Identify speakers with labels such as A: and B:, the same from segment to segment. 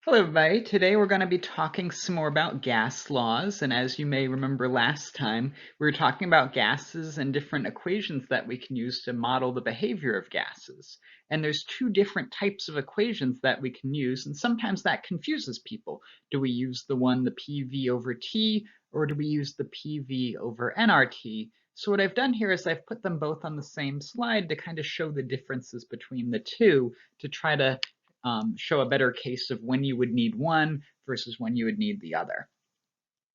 A: Hello, everybody. Today we're going to be talking some more about gas laws. And as you may remember last time, we were talking about gases and different equations that we can use to model the behavior of gases. And there's two different types of equations that we can use, and sometimes that confuses people. Do we use the PV over T, or do we use the PV over nRT? So what I've done here is I've put them both on the same slide to kind of show the differences between the two to try to show a better case of when you would need one versus when you would need the other.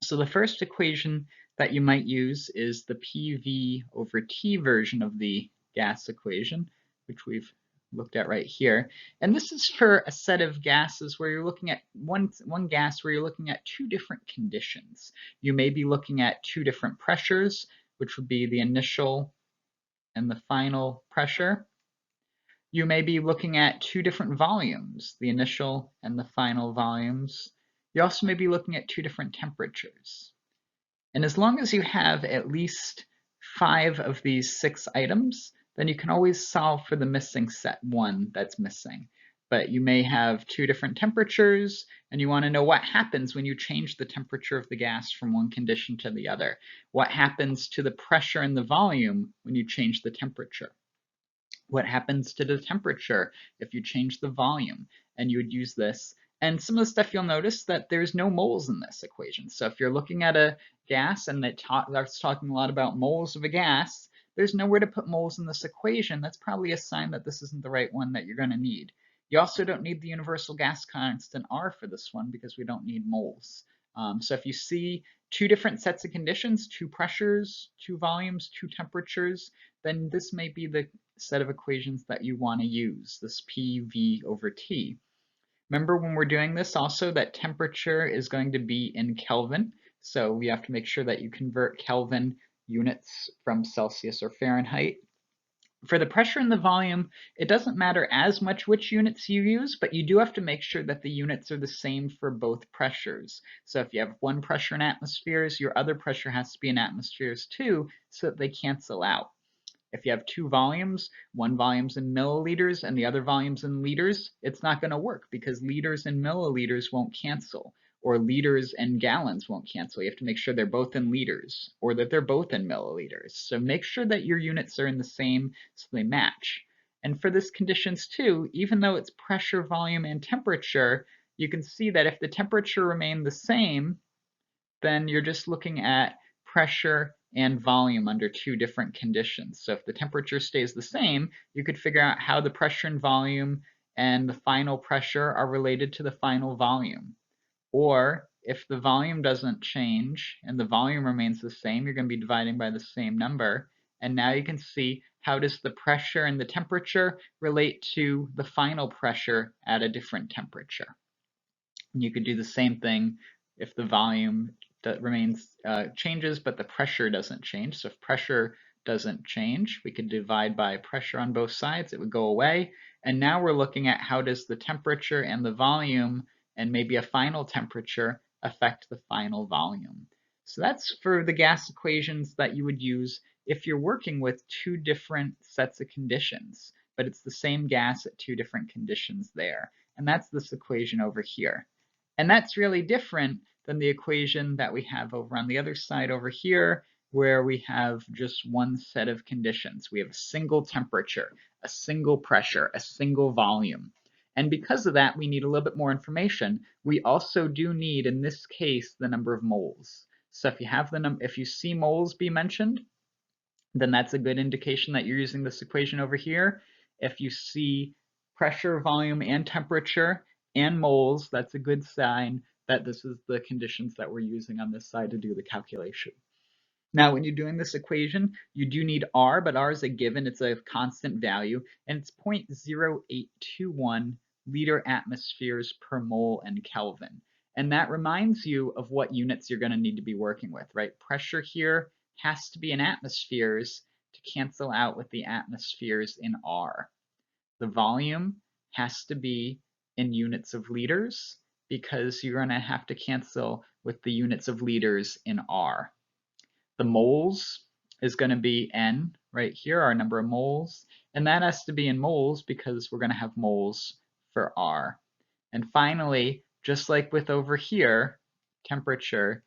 A: So the first equation that you might use is the PV over T version of the gas equation, which we've looked at right here. And this is for a set of gases where you're looking at one gas where you're looking at two different conditions. You may be looking at two different pressures, which would be the initial and the final pressure. You may be looking at two different volumes, the initial and the final volumes. You also may be looking at two different temperatures. And as long as you have at least 5 of these 6 items, then you can always solve for the missing set 1 that's missing. But you may have two different temperatures, and you want to know what happens when you change the temperature of the gas from one condition to the other. What happens to the pressure and the volume when you change the temperature? What happens to the temperature if you change the volume? And you would use this. And some of the stuff you'll notice that there's no moles in this equation. So if you're looking at a gas and that's talking a lot about moles of a gas, there's nowhere to put moles in this equation. That's probably a sign that this isn't the right one that you're going to need. You also don't need the universal gas constant R for this one because we don't need moles. So if you see two different sets of conditions, two pressures, two volumes, two temperatures, then this may be the set of equations that you want to use, this PV over T. Remember when we're doing this also that temperature is going to be in Kelvin, so we have to make sure that you convert Kelvin units from Celsius or Fahrenheit. For the pressure and the volume, it doesn't matter as much which units you use, but you do have to make sure that the units are the same for both pressures. So if you have one pressure in atmospheres, your other pressure has to be in atmospheres too, so that they cancel out. If you have two volumes, one volume's in milliliters and the other volume's in liters, it's not going to work because liters and milliliters won't cancel, or liters and gallons won't cancel. You have to make sure they're both in liters or that they're both in milliliters. So make sure that your units are in the same so they match. And for this conditions too, even though it's pressure, volume, and temperature, you can see that if the temperature remained the same, then you're just looking at pressure and volume under two different conditions. So if the temperature stays the same, you could figure out how the pressure and volume and the final pressure are related to the final volume. Or if the volume doesn't change and the volume remains the same, you're going to be dividing by the same number. And now you can see how does the pressure and the temperature relate to the final pressure at a different temperature. And you could do the same thing if the volume that changes, but the pressure doesn't change. So if pressure doesn't change, we could divide by pressure on both sides, it would go away. And now we're looking at how does the temperature and the volume and maybe a final temperature affect the final volume. So that's for the gas equations that you would use if you're working with two different sets of conditions, but it's the same gas at two different conditions there. And that's this equation over here. And that's really different than the equation that we have over on the other side over here, where we have just one set of conditions. We have a single temperature, a single pressure, a single volume. And because of that, we need a little bit more information. We also do need, in this case, the number of moles. So if you have if you see moles be mentioned, then that's a good indication that you're using this equation over here. If you see pressure, volume, and temperature and moles, that's a good sign that this is the conditions that we're using on this side to do the calculation. Now, when you're doing this equation, you do need R, but R is a given, it's a constant value, and it's 0.0821 liter atmospheres per mole in Kelvin. And that reminds you of what units you're going to need to be working with, right? Pressure here has to be in atmospheres to cancel out with the atmospheres in R. The volume has to be in units of liters because you're going to have to cancel with the units of liters in R. The moles is going to be N right here, our number of moles, and that has to be in moles because we're going to have moles for R. And finally, just like with over here, temperature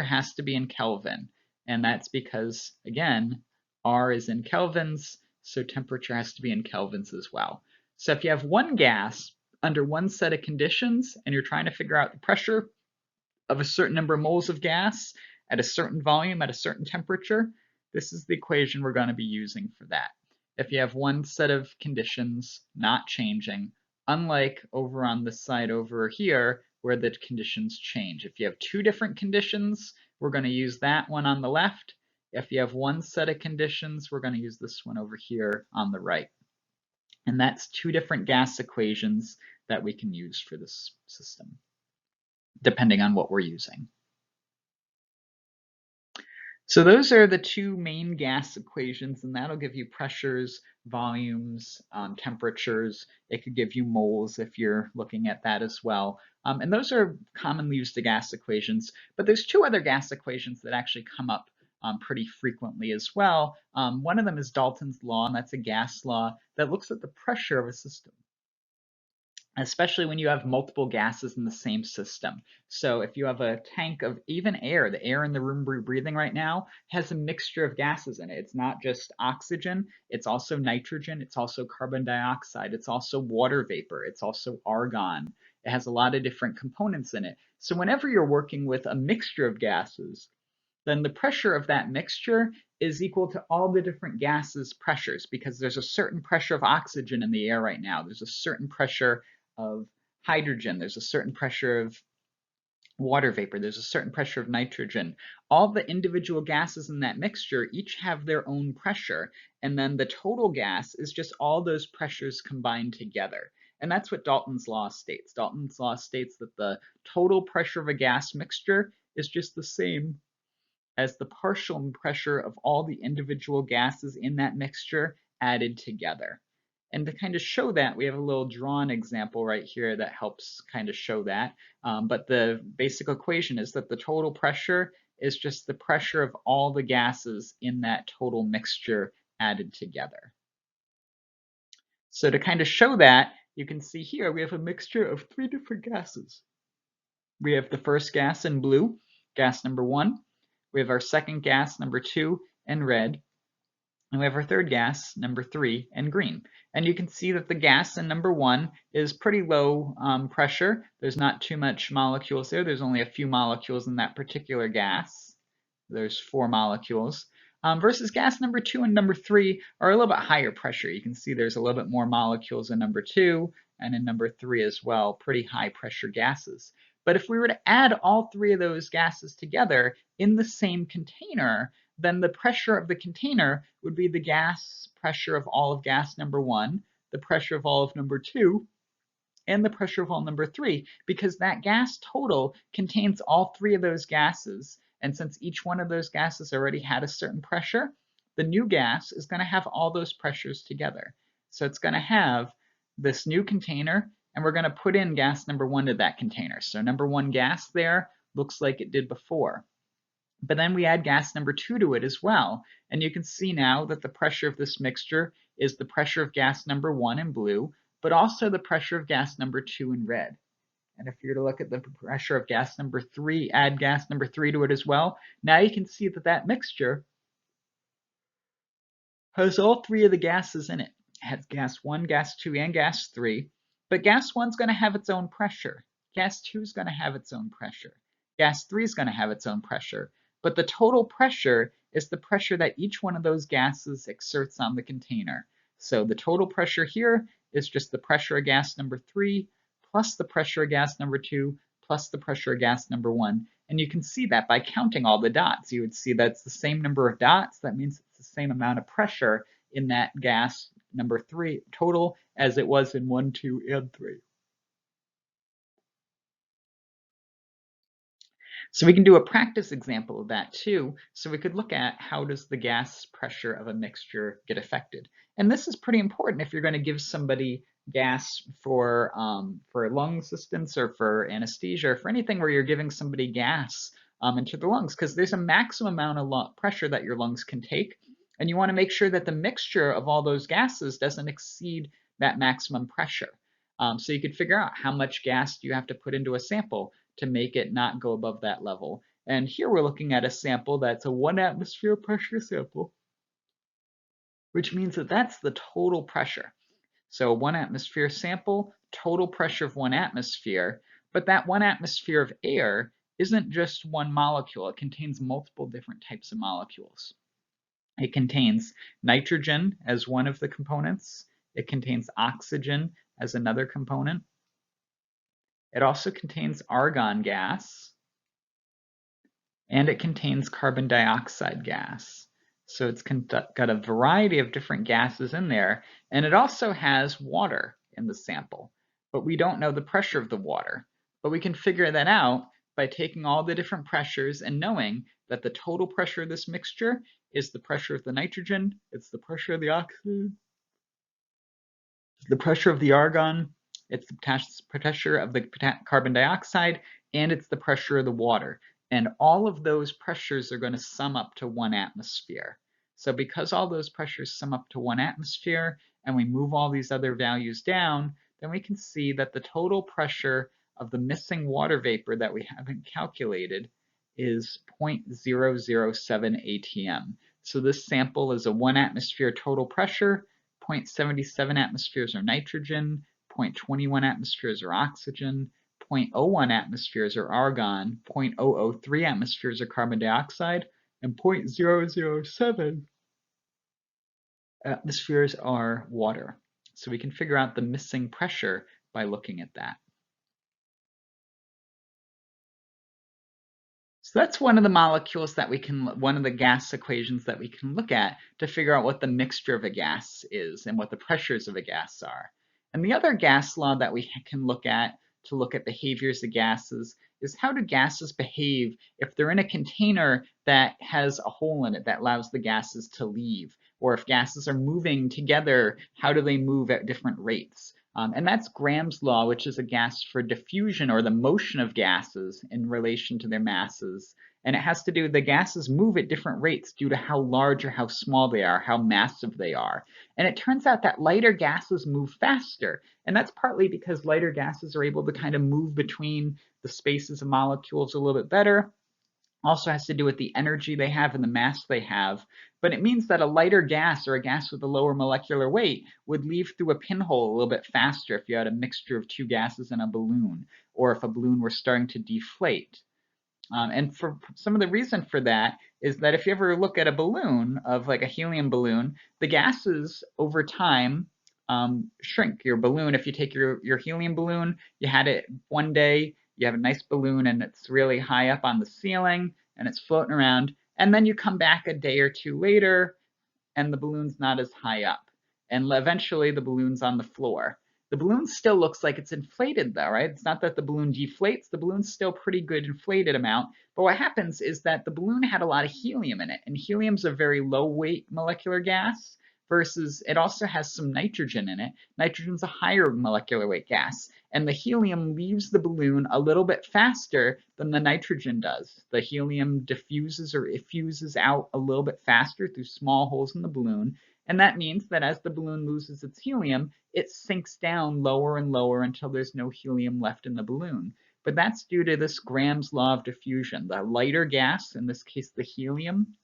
A: has to be in Kelvin. And that's because, again, R is in kelvins, so temperature has to be in kelvins as well. So if you have one gas under one set of conditions and you're trying to figure out the pressure of a certain number of moles of gas at a certain volume at a certain temperature, this is the equation we're going to be using for that. If you have one set of conditions not changing, unlike over on this side over here where the conditions change. If you have two different conditions, we're going to use that one on the left. If you have one set of conditions, we're going to use this one over here on the right. And that's two different gas equations that we can use for this system, depending on what we're using. So those are the two main gas equations, and that'll give you pressures, volumes, temperatures. It could give you moles if you're looking at that as well. And those are commonly used gas equations, but there's two other gas equations that actually come up pretty frequently as well. One of them is Dalton's law, and that's a gas law that looks at the pressure of a system, especially when you have multiple gases in the same system. So if you have a tank of even air, the air in the room we're breathing right now has a mixture of gases in it. It's not just oxygen, it's also nitrogen, it's also carbon dioxide, it's also water vapor, it's also argon. It has a lot of different components in it. So whenever you're working with a mixture of gases, then the pressure of that mixture is equal to all the different gases' pressures, because there's a certain pressure of oxygen in the air right now. There's a certain pressure of hydrogen. There's a certain pressure of water vapor. There's a certain pressure of nitrogen. All the individual gases in that mixture each have their own pressure, and then the total gas is just all those pressures combined together. And that's what Dalton's law states. Dalton's law states that the total pressure of a gas mixture is just the same as the partial pressure of all the individual gases in that mixture added together. And to kind of show that, we have a little drawn example right here that helps kind of show that. But the basic equation is that the total pressure is just the pressure of all the gases in that total mixture added together. So to kind of show that, you can see here we have a mixture of three different gases. We have the first gas in blue, gas number 1. We have our second gas, number 2, in red. And we have our third gas, number 3, in green. And you can see that the gas in number 1 is pretty low pressure. There's not too much molecules there. There's only a few molecules in that particular gas. There's 4 molecules. Versus gas number 2 and number 3 are a little bit higher pressure. You can see there's a little bit more molecules in number 2 and in number 3 as well, pretty high pressure gases. But if we were to add all 3 of those gases together in the same container, then the pressure of the container would be the gas pressure of all of gas number 1, the pressure of all of number 2, and the pressure of all number 3, because that gas total contains all 3 of those gases. And since each one of those gases already had a certain pressure, the new gas is going to have all those pressures together. So it's going to have this new container, and we're going to put in gas number 1 to that container. So number 1 gas there looks like it did before. But then we add gas number 2 to it as well. And you can see now that the pressure of this mixture is the pressure of gas number 1 in blue, but also the pressure of gas number 2 in red. And if you were to look at the pressure of gas number 3, add gas number 3 to it as well, now you can see that that mixture has all 3 of the gases in it. It has gas 1, gas 2, and gas 3, but gas 1's going to have its own pressure. Gas 2 is going to have its own pressure. Gas 3 is going to have its own pressure. But the total pressure is the pressure that each one of those gases exerts on the container. So the total pressure here is just the pressure of gas number 3 plus the pressure of gas number 2 plus the pressure of gas number 1. And you can see that by counting all the dots. You would see that's the same number of dots. That means it's the same amount of pressure in that gas number 3 total as it was in 1, 2, and 3. So we can do a practice example of that too. So we could look at how does the gas pressure of a mixture get affected. And this is pretty important if you're going to give somebody gas for lung assistance or for anesthesia or for anything where you're giving somebody gas into the lungs, because there's a maximum amount of pressure that your lungs can take. And you want to make sure that the mixture of all those gases doesn't exceed that maximum pressure. So you could figure out how much gas do you have to put into a sample to make it not go above that level. And here we're looking at a sample that's a 1 atmosphere pressure sample, which means that that's the total pressure. So 1 atmosphere sample, total pressure of 1 atmosphere, but that 1 atmosphere of air isn't just one molecule. It contains multiple different types of molecules. It contains nitrogen as one of the components. It contains oxygen as another component. It also contains argon gas, and it contains carbon dioxide gas. So it's got a variety of different gases in there, and it also has water in the sample, but we don't know the pressure of the water. But we can figure that out by taking all the different pressures and knowing that the total pressure of this mixture is the pressure of the nitrogen, it's the pressure of the oxygen, it's the pressure of the argon, it's the pressure of the carbon dioxide, and it's the pressure of the water. And all of those pressures are going to sum up to 1 atmosphere. So because all those pressures sum up to 1 atmosphere, and we move all these other values down, then we can see that the total pressure of the missing water vapor that we haven't calculated is 0.007 atm. So this sample is a 1 atmosphere total pressure, 0.77 atmospheres are nitrogen, 0.21 atmospheres are oxygen, 0.01 atmospheres are argon, 0.003 atmospheres are carbon dioxide, and 0.007 atmospheres are water. So we can figure out the missing pressure by looking at that. So that's one of the molecules that one of the gas equations that we can look at to figure out what the mixture of a gas is and what the pressures of a gas are. And the other gas law that we can look at to look at behaviors of gases is how do gases behave if they're in a container that has a hole in it that allows the gases to leave, or if gases are moving together, how do they move at different rates? And that's Graham's law, which is a gas for diffusion or the motion of gases in relation to their masses. And it has to do with the gases move at different rates due to how large or how small they are, how massive they are. And it turns out that lighter gases move faster. And that's partly because lighter gases are able to kind of move between the spaces of molecules a little bit better. Also has to do with the energy they have and the mass they have. But it means that a lighter gas or a gas with a lower molecular weight would leave through a pinhole a little bit faster if you had a mixture of two gases in a balloon, or if a balloon were starting to deflate. And for some of the reason for that is that if you ever look at a balloon of like a helium balloon, the gases over time shrink. Your balloon, if you take your helium balloon, you had it one day, you have a nice balloon and it's really high up on the ceiling and it's floating around, and then you come back a day or two later and the balloon's not as high up, and eventually the balloon's on the floor. The balloon still looks like it's inflated though, right? It's not that the balloon deflates, the balloon's still pretty good inflated amount, but what happens is that the balloon had a lot of helium in it, and helium's a very low weight molecular gas, versus it also has some nitrogen in it. Nitrogen's a higher molecular weight gas, and the helium leaves the balloon a little bit faster than the nitrogen does. The helium diffuses or effuses out a little bit faster through small holes in the balloon, and that means that as the balloon loses its helium, it sinks down lower and lower until there's no helium left in the balloon. But that's due to this Graham's law of diffusion. The lighter gas, in this case the helium,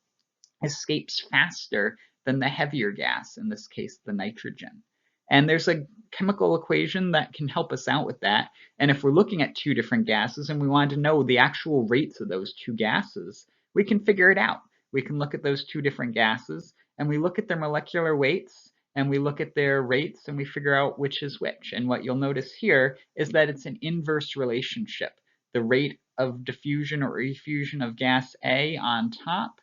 A: escapes faster than the heavier gas, in this case the nitrogen. And there's a chemical equation that can help us out with that. And if we're looking at two different gases and we wanted to know the actual rates of those two gases, we can figure it out. We can look at those two different gases and we look at their molecular weights and we look at their rates and we figure out which is which. And what you'll notice here is that it's an inverse relationship. The rate of diffusion or effusion of gas A on top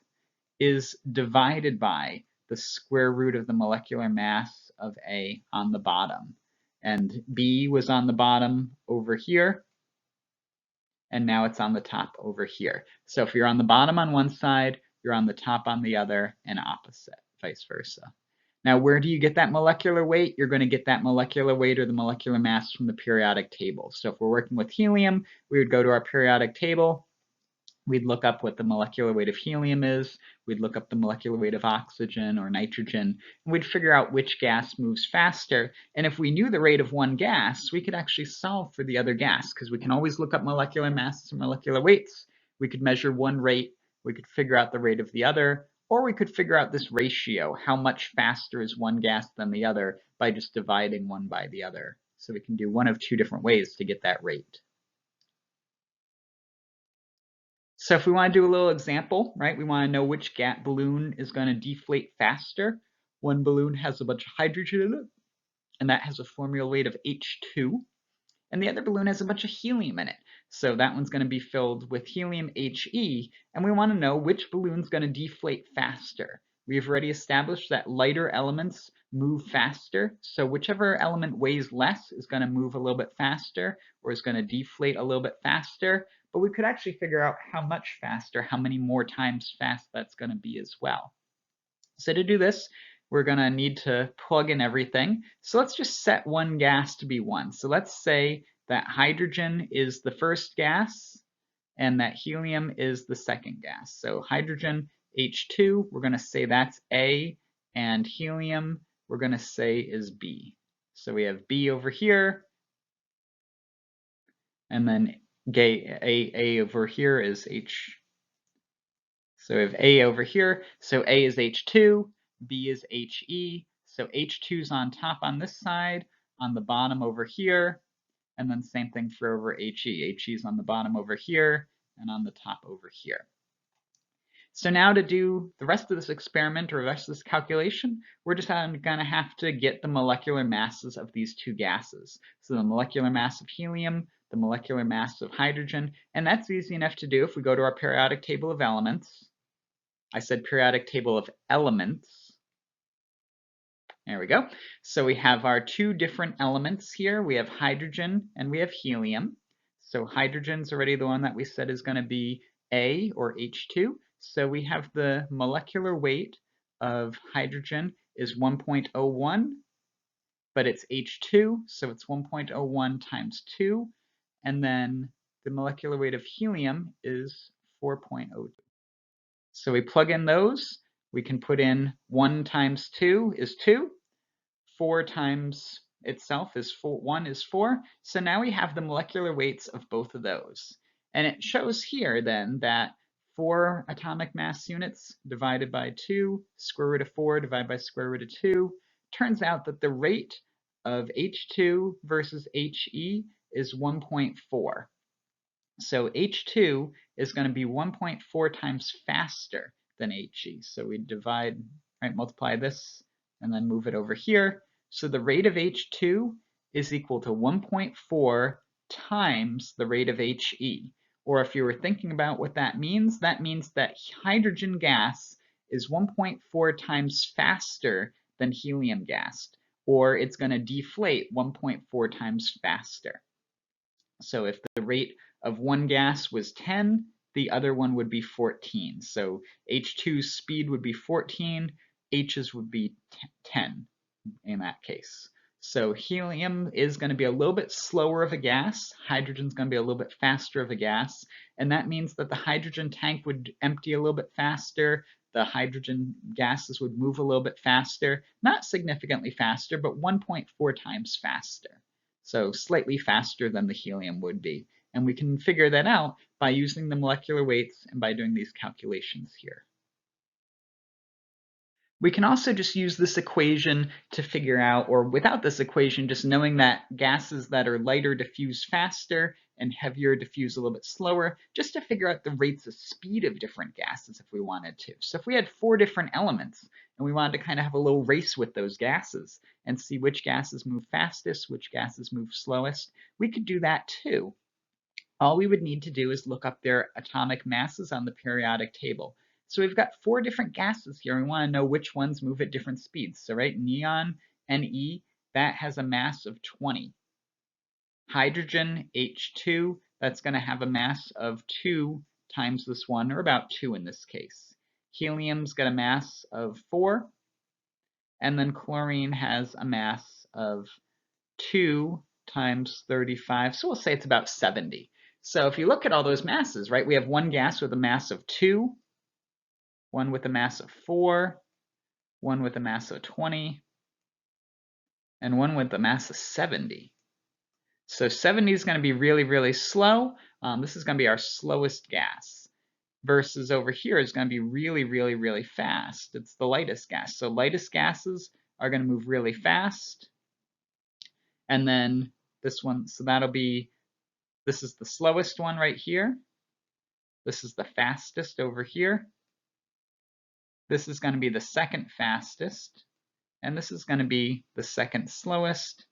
A: is divided by the square root of the molecular mass of A on the bottom. And B was on the bottom over here, and now it's on the top over here. So if you're on the bottom on one side, you're on the top on the other, and opposite, vice versa. Now, where do you get that molecular weight? You're going to get that molecular weight or the molecular mass from the periodic table. So if we're working with helium, we would go to our periodic table, we'd look up what the molecular weight of helium is, we'd look up the molecular weight of oxygen or nitrogen, and we'd figure out which gas moves faster. And if we knew the rate of one gas, we could actually solve for the other gas, because we can always look up molecular masses and molecular weights. We could measure one rate, we could figure out the rate of the other, or we could figure out this ratio, how much faster is one gas than the other, by just dividing one by the other. So we can do one of two different ways to get that rate. So if we want to do a little example, right, we want to know which balloon is going to deflate faster. One balloon has a bunch of hydrogen in it, and that has a formula weight of H2. And the other balloon has a bunch of helium in it. So that one's going to be filled with helium He, and we want to know which balloon's going to deflate faster. We've already established that lighter elements move faster, so whichever element weighs less is going to move a little bit faster, or is going to deflate a little bit faster, but we could actually figure out how much faster, how many more times fast that's going to be as well. So to do this, we're going to need to plug in everything. So let's just set one gas to be 1. So let's say that hydrogen is the first gas and that helium is the second gas. So hydrogen, H2, we're going to say that's A, and helium, we're going to say is B. So we have B over here, and then A over here is H. So we have A over here, so A is H2, B is He, so H2's on top on this side, on the bottom over here, and then same thing for over He. He's on the bottom over here, and on the top over here. So now to do the rest of this experiment or the rest of this calculation, we're just going to have to get the molecular masses of these two gases. So the molecular mass of helium, the molecular mass of hydrogen, and that's easy enough to do if we go to our periodic table of elements. I said periodic table of elements. There we go. So we have our two different elements here. We have hydrogen and we have helium. So hydrogen's already the one that we said is going to be A or H2. So we have the molecular weight of hydrogen is 1.01, but it's H2, so it's 1.01 times 2. And then the molecular weight of helium is 4.02. So we plug in those. We can put in 1 times 2 is 2. 4 times itself is 4, 1 is 4. So now we have the molecular weights of both of those. And it shows here then that 4 atomic mass units divided by 2, square root of 4 divided by square root of 2, turns out that the rate of H2 versus He is 1.4. So H2 is going to be 1.4 times faster than He. So we divide, right, multiply this, and then move it over here. So the rate of H2 is equal to 1.4 times the rate of He. Or if you were thinking about what that means that hydrogen gas is 1.4 times faster than helium gas, or it's going to deflate 1.4 times faster. So if the rate of one gas was 10, the other one would be 14. So H2's speed would be 14, H's would be 10 in that case. So helium is going to be a little bit slower of a gas, hydrogen's going to be a little bit faster of a gas, and that means that the hydrogen tank would empty a little bit faster, the hydrogen gases would move a little bit faster, not significantly faster, but 1.4 times faster. So slightly faster than the helium would be. And we can figure that out by using the molecular weights and by doing these calculations here. We can also just use this equation to figure out, or without this equation, just knowing that gases that are lighter diffuse faster and heavier diffuse a little bit slower, just to figure out the rates of speed of different gases if we wanted to. So if we had 4 different elements and we wanted to kind of have a little race with those gases and see which gases move fastest, which gases move slowest, we could do that too. All we would need to do is look up their atomic masses on the periodic table. So we've got 4 different gases here. We want to know which ones move at different speeds. So right, neon, Ne, that has a mass of 20. Hydrogen, H2, that's going to have a mass of 2 times this one, or about 2 in this case. Helium's got a mass of 4. And then chlorine has a mass of 2 times 35. So we'll say it's about 70. So if you look at all those masses, right, we have one gas with a mass of 2, one with a mass of 4, one with a mass of 20, and one with a mass of 70. So 70 is going to be really, really slow. This is going to be our slowest gas. Versus over here is going to be really, really, really fast. It's the lightest gas. So lightest gases are going to move really fast. And then this one, so that'll be, this is the slowest one right here. This is the fastest over here. This is going to be the second fastest. And this is going to be the second slowest,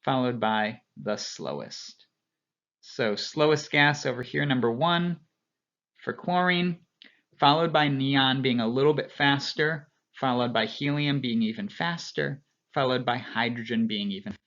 A: followed by the slowest. So slowest gas over here, number 1 for chlorine, followed by neon being a little bit faster, followed by helium being even faster, followed by hydrogen being even faster.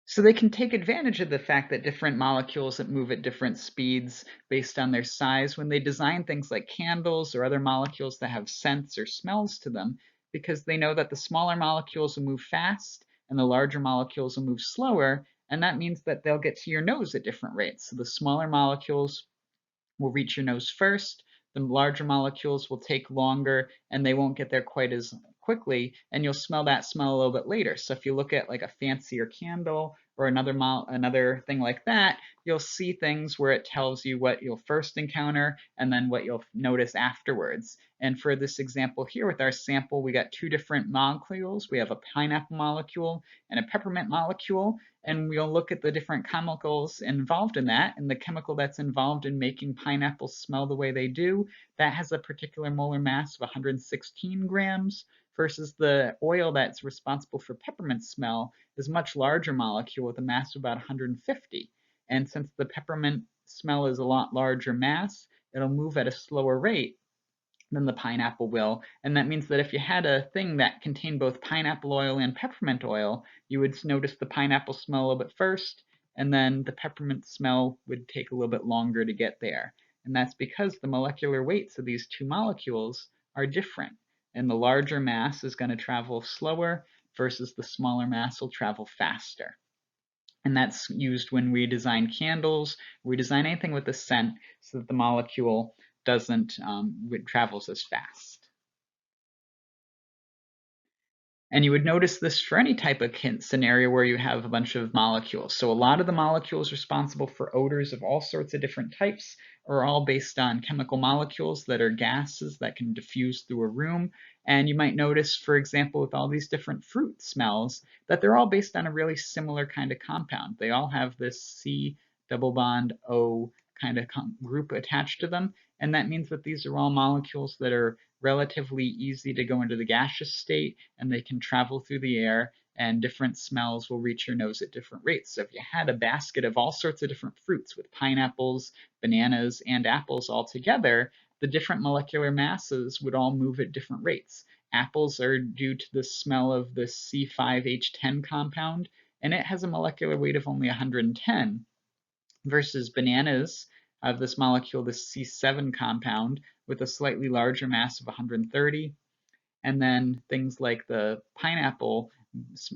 A: So they can take advantage of the fact that different molecules that move at different speeds based on their size when they design things like candles or other molecules that have scents or smells to them, because they know that the smaller molecules will move fast and the larger molecules will move slower, and that means that they'll get to your nose at different rates. So the smaller molecules will reach your nose first, the larger molecules will take longer and they won't get there quite as quickly, and you'll smell that smell a little bit later. So if you look at like a fancier candle or another thing like that, you'll see things where it tells you what you'll first encounter and then what you'll notice afterwards. And for this example here with our sample, we got 2 different molecules. We have a pineapple molecule and a peppermint molecule, and we'll look at the different chemicals involved in that, and the chemical that's involved in making pineapples smell the way they do, that has a particular molar mass of 116 grams, versus the oil that's responsible for peppermint smell is a much larger molecule with a mass of about 150. And since the peppermint smell is a lot larger mass, it'll move at a slower rate than the pineapple will. And that means that if you had a thing that contained both pineapple oil and peppermint oil, you would notice the pineapple smell a little bit first, and then the peppermint smell would take a little bit longer to get there. And that's because the molecular weights of these 2 molecules are different. And the larger mass is going to travel slower versus the smaller mass will travel faster. And that's used when we design candles, we design anything with a scent so that the molecule doesn't travels as fast. And you would notice this for any type of scenario where you have a bunch of molecules. So a lot of the molecules responsible for odors of all sorts of different types are all based on chemical molecules that are gases that can diffuse through a room. And you might notice, for example, with all these different fruit smells, that they're all based on a really similar kind of compound. They all have this C double bond O kind of group attached to them. And that means that these are all molecules that are relatively easy to go into the gaseous state, and they can travel through the air, and different smells will reach your nose at different rates. So if you had a basket of all sorts of different fruits with pineapples, bananas, and apples all together, the different molecular masses would all move at different rates. Apples are due to the smell of the C5H10 compound, and it has a molecular weight of only 110, versus bananas have this molecule, this C7 compound, with a slightly larger mass of 130. And then things like the pineapple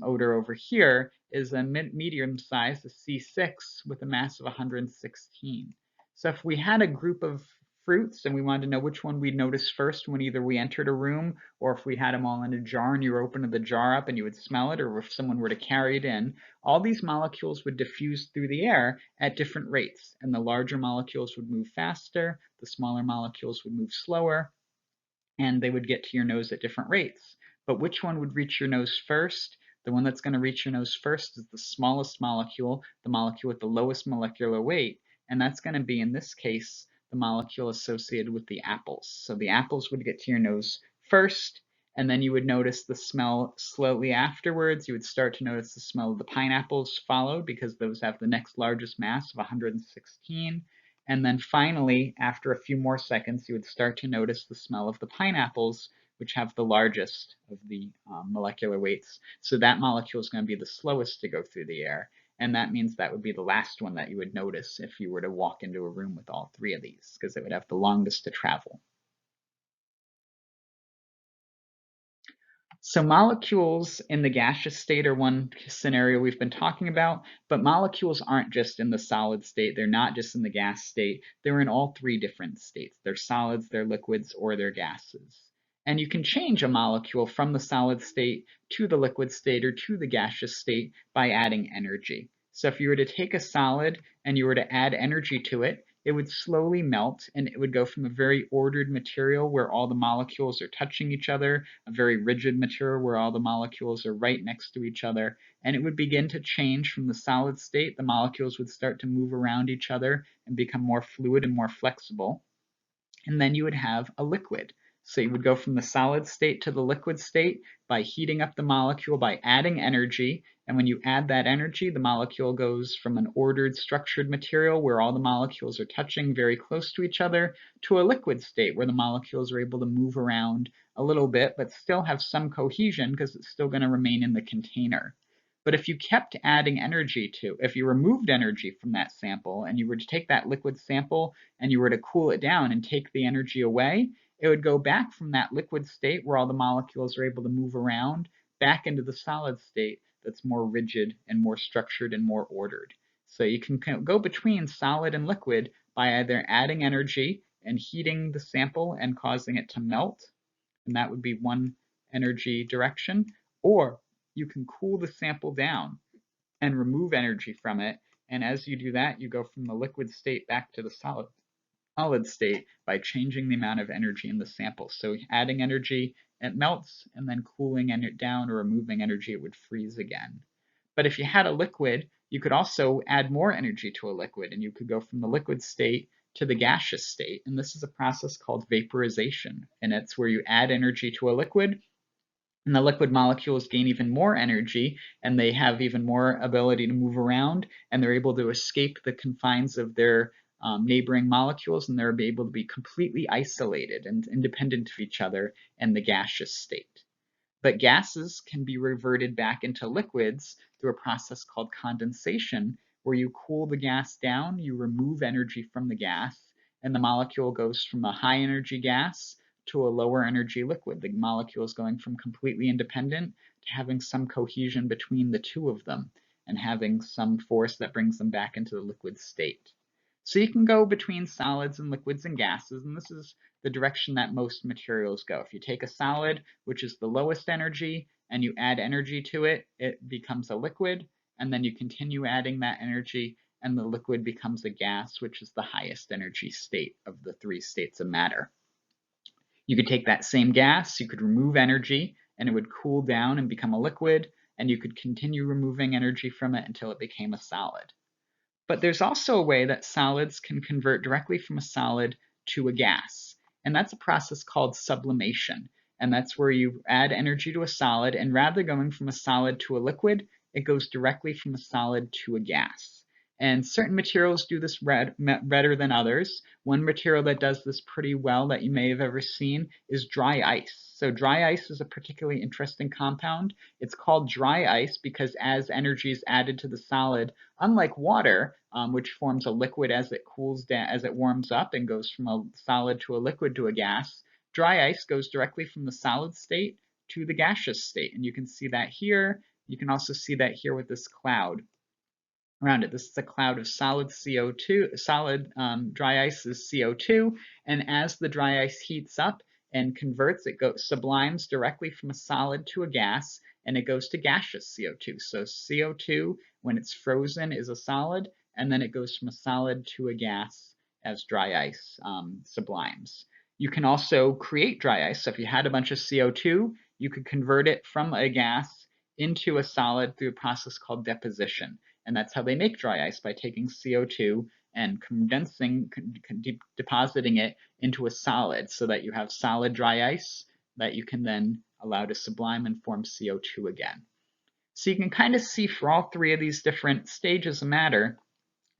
A: odor over here is a medium size, a C6, with a mass of 116. So if we had a group of fruits and we wanted to know which one we'd notice first when either we entered a room, or if we had them all in a jar and you were opening the jar up and you would smell it, or if someone were to carry it in, all these molecules would diffuse through the air at different rates. And the larger molecules would move faster, the smaller molecules would move slower, and they would get to your nose at different rates. But which one would reach your nose first? The one that's going to reach your nose first is the smallest molecule, the molecule with the lowest molecular weight, and that's going to be, in this case, the molecule associated with the apples. So the apples would get to your nose first, and then you would notice the smell slowly afterwards. You would start to notice the smell of the pineapples followed because those have the next largest mass of 116. And then finally, after a few more seconds, you would start to notice the smell of the pineapples, which have the largest of the molecular weights. So that molecule is going to be the slowest to go through the air. And that means that would be the last one that you would notice if you were to walk into a room with all three of these, because it would have the longest to travel. So molecules in the gaseous state are one scenario we've been talking about, but molecules aren't just in the solid state. They're not just in the gas state. They're in all three different states. They're solids, they're liquids, or they're gases. And you can change a molecule from the solid state to the liquid state or to the gaseous state by adding energy. So if you were to take a solid and you were to add energy to it, it would slowly melt and it would go from a very ordered material where all the molecules are touching each other, a very rigid material where all the molecules are right next to each other, and it would begin to change from the solid state. The molecules would start to move around each other and become more fluid and more flexible. And then you would have a liquid. So you would go from the solid state to the liquid state by heating up the molecule by adding energy. And when you add that energy, the molecule goes from an ordered, structured material where all the molecules are touching very close to each other to a liquid state where the molecules are able to move around a little bit, but still have some cohesion because it's still going to remain in the container. But if you kept adding energy to, if you removed energy from that sample and you were to take that liquid sample and you were to cool it down and take the energy away, it would go back from that liquid state where all the molecules are able to move around back into the solid state that's more rigid and more structured and more ordered. So you can go between solid and liquid by either adding energy and heating the sample and causing it to melt, and that would be one energy direction, or you can cool the sample down and remove energy from it. And as you do that, you go from the liquid state back to the solid state by changing the amount of energy in the sample. So adding energy, it melts, and then cooling it down or removing energy, it would freeze again. But if you had a liquid, you could also add more energy to a liquid, and you could go from the liquid state to the gaseous state. And this is a process called vaporization. And it's where you add energy to a liquid, and the liquid molecules gain even more energy, and they have even more ability to move around, and they're able to escape the confines of their neighboring molecules, and they're able to be completely isolated and independent of each other in the gaseous state. But gases can be reverted back into liquids through a process called condensation, where you cool the gas down, you remove energy from the gas, and the molecule goes from a high energy gas to a lower energy liquid. The molecule is going from completely independent to having some cohesion between the two of them and having some force that brings them back into the liquid state. So you can go between solids and liquids and gases, and this is the direction that most materials go. If you take a solid, which is the lowest energy, and you add energy to it, it becomes a liquid, and then you continue adding that energy, and the liquid becomes a gas, which is the highest energy state of the three states of matter. You could take that same gas, you could remove energy, and it would cool down and become a liquid, and you could continue removing energy from it until it became a solid. But there's also a way that solids can convert directly from a solid to a gas, and that's a process called sublimation. And that's where you add energy to a solid, and rather going from a solid to a liquid, it goes directly from a solid to a gas. And certain materials do this better than others. One material that does this pretty well that you may have ever seen is dry ice. So dry ice is a particularly interesting compound. It's called dry ice because as energy is added to the solid, unlike water, which forms a liquid as it cools down, as it warms up and goes from a solid to a liquid to a gas, dry ice goes directly from the solid state to the gaseous state. And you can see that here. You can also see that here with this cloud around it. This is a cloud of solid CO2, dry ice is CO2, and as the dry ice heats up and converts, it sublimes directly from a solid to a gas, and it goes to gaseous CO2. So CO2, when it's frozen, is a solid, and then it goes from a solid to a gas as dry ice sublimes. You can also create dry ice. So if you had a bunch of CO2, you could convert it from a gas into a solid through a process called deposition. And that's how they make dry ice, by taking CO2 and condensing, depositing it into a solid so that you have solid dry ice that you can then allow to sublime and form CO2 again. So you can kind of see for all three of these different stages of matter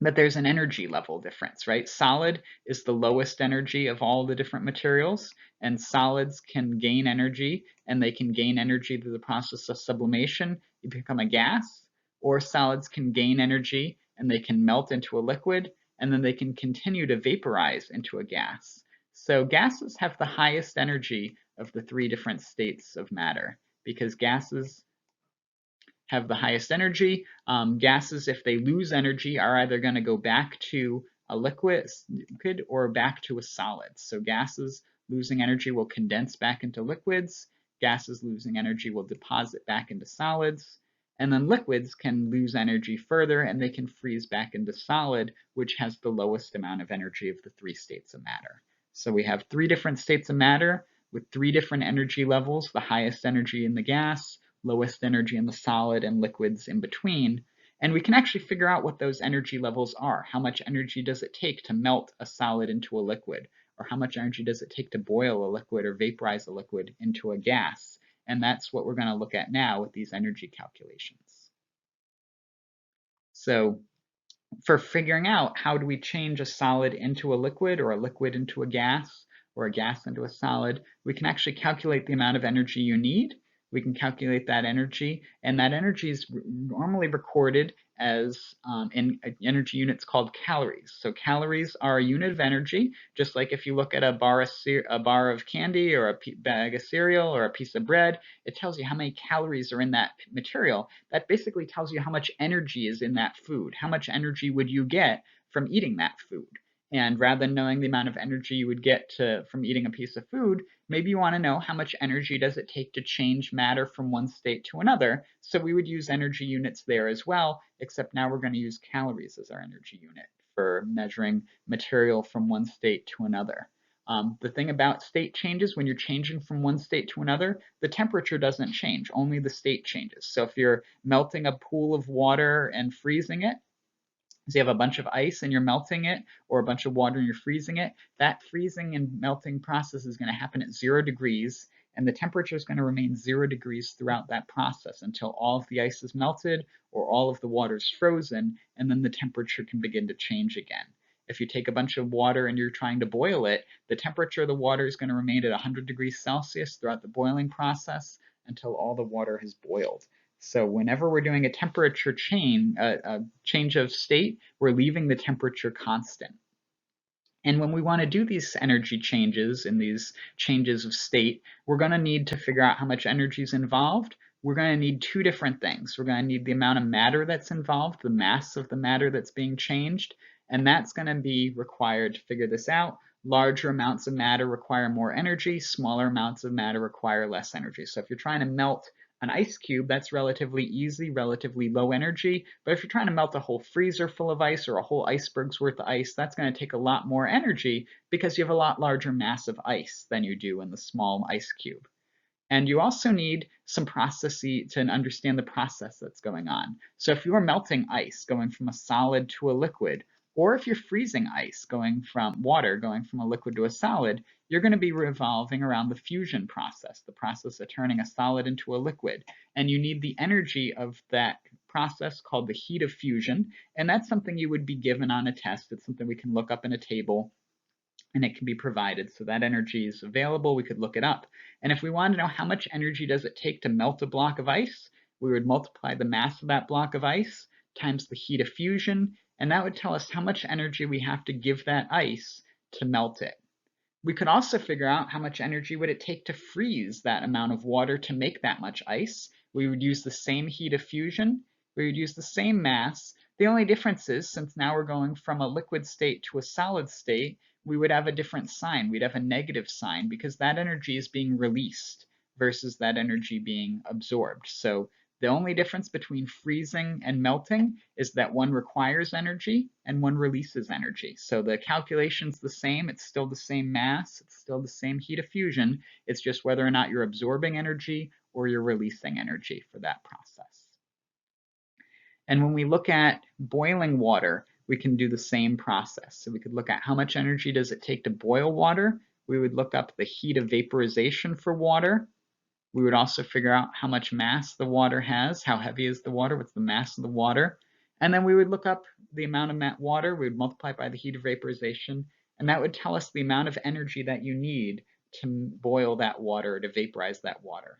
A: that there's an energy level difference, right? Solid is the lowest energy of all the different materials, and solids can gain energy, and they can gain energy through the process of sublimation. You become a gas, or solids can gain energy, and they can melt into a liquid, and then they can continue to vaporize into a gas. So gases have the highest energy of the three different states of matter, because gases have the highest energy. Gases, if they lose energy, are either going to go back to a liquid or back to a solid. So gases losing energy will condense back into liquids. Gases losing energy will deposit back into solids. And then liquids can lose energy further and they can freeze back into solid, which has the lowest amount of energy of the three states of matter. So we have three different states of matter with three different energy levels, the highest energy in the gas, lowest energy in the solid, and liquids in between. And we can actually figure out what those energy levels are. How much energy does it take to melt a solid into a liquid? Or how much energy does it take to boil a liquid or vaporize a liquid into a gas? And that's what we're going to look at now with these energy calculations. So for figuring out how do we change a solid into a liquid or a liquid into a gas or a gas into a solid, we can actually calculate the amount of energy you need. We can calculate that energy, and that energy is normally recorded as in energy units called calories. So calories are a unit of energy, just like if you look at a bar of candy or a bag of cereal or a piece of bread, it tells you how many calories are in that material. That basically tells you how much energy is in that food. How much energy would you get from eating that food? And rather than knowing the amount of energy you would get from eating a piece of food, maybe you want to know how much energy does it take to change matter from one state to another. So we would use energy units there as well, except now we're going to use calories as our energy unit for measuring material from one state to another. The thing about state changes, when you're changing from one state to another, the temperature doesn't change, only the state changes. So if you're melting a pool of water and freezing it, so you have a bunch of ice and you're melting it, or a bunch of water and you're freezing it, that freezing and melting process is going to happen at 0 degrees, and the temperature is going to remain 0 degrees throughout that process until all of the ice is melted or all of the water is frozen, and then the temperature can begin to change again. If you take a bunch of water and you're trying to boil it, the temperature of the water is going to remain at 100 degrees Celsius throughout the boiling process until all the water has boiled. So whenever we're doing a temperature change of state, we're leaving the temperature constant. And when we want to do these energy changes and these changes of state, we're going to need to figure out how much energy is involved. We're going to need two different things. We're going to need the amount of matter that's involved, the mass of the matter that's being changed, and that's going to be required to figure this out. Larger amounts of matter require more energy, smaller amounts of matter require less energy. So if you're trying to melt an ice cube, that's relatively easy, relatively low energy. But if you're trying to melt a whole freezer full of ice or a whole iceberg's worth of ice, that's going to take a lot more energy because you have a lot larger mass of ice than you do in the small ice cube. And you also need some processes to understand the process that's going on. So if you're melting ice going from a solid to a liquid, or if you're freezing ice going from water going from a liquid to a solid, you're going to be revolving around the fusion process, the process of turning a solid into a liquid. And you need the energy of that process called the heat of fusion. And that's something you would be given on a test. It's something we can look up in a table and it can be provided. So that energy is available, we could look it up. And if we want to know how much energy does it take to melt a block of ice, we would multiply the mass of that block of ice times the heat of fusion, and that would tell us how much energy we have to give that ice to melt it. We could also figure out how much energy would it take to freeze that amount of water to make that much ice. We would use the same heat of fusion, we would use the same mass. The only difference is, since now we're going from a liquid state to a solid state, we would have a different sign. We'd have a negative sign because that energy is being released versus that energy being absorbed. So the only difference between freezing and melting is that one requires energy and one releases energy. So the calculation's the same, it's still the same mass, it's still the same heat of fusion, it's just whether or not you're absorbing energy or you're releasing energy for that process. And when we look at boiling water, we can do the same process. So we could look at how much energy does it take to boil water. We would look up the heat of vaporization for water. We would also figure out how much mass the water has, how heavy is the water, what's the mass of the water. And then we would look up the amount of water, we would multiply it by the heat of vaporization, and that would tell us the amount of energy that you need to boil that water, to vaporize that water.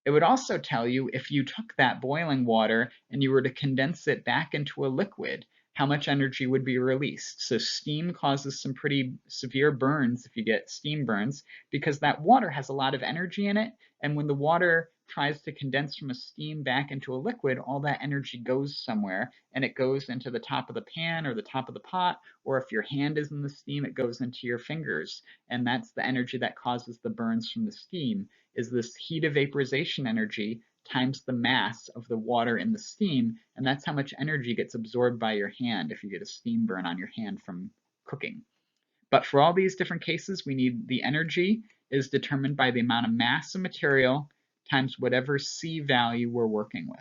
A: It would also tell you if you took that boiling water and you were to condense it back into a liquid, how much energy would be released. So steam causes some pretty severe burns if you get steam burns, because that water has a lot of energy in it, and when the water tries to condense from a steam back into a liquid, all that energy goes somewhere, and it goes into the top of the pan or the top of the pot, or if your hand is in the steam, it goes into your fingers, and that's the energy that causes the burns from the steam, is this heat of vaporization energy times the mass of the water in the steam, and that's how much energy gets absorbed by your hand if you get a steam burn on your hand from cooking. But for all these different cases, we need the energy is determined by the amount of mass of material times whatever C value we're working with.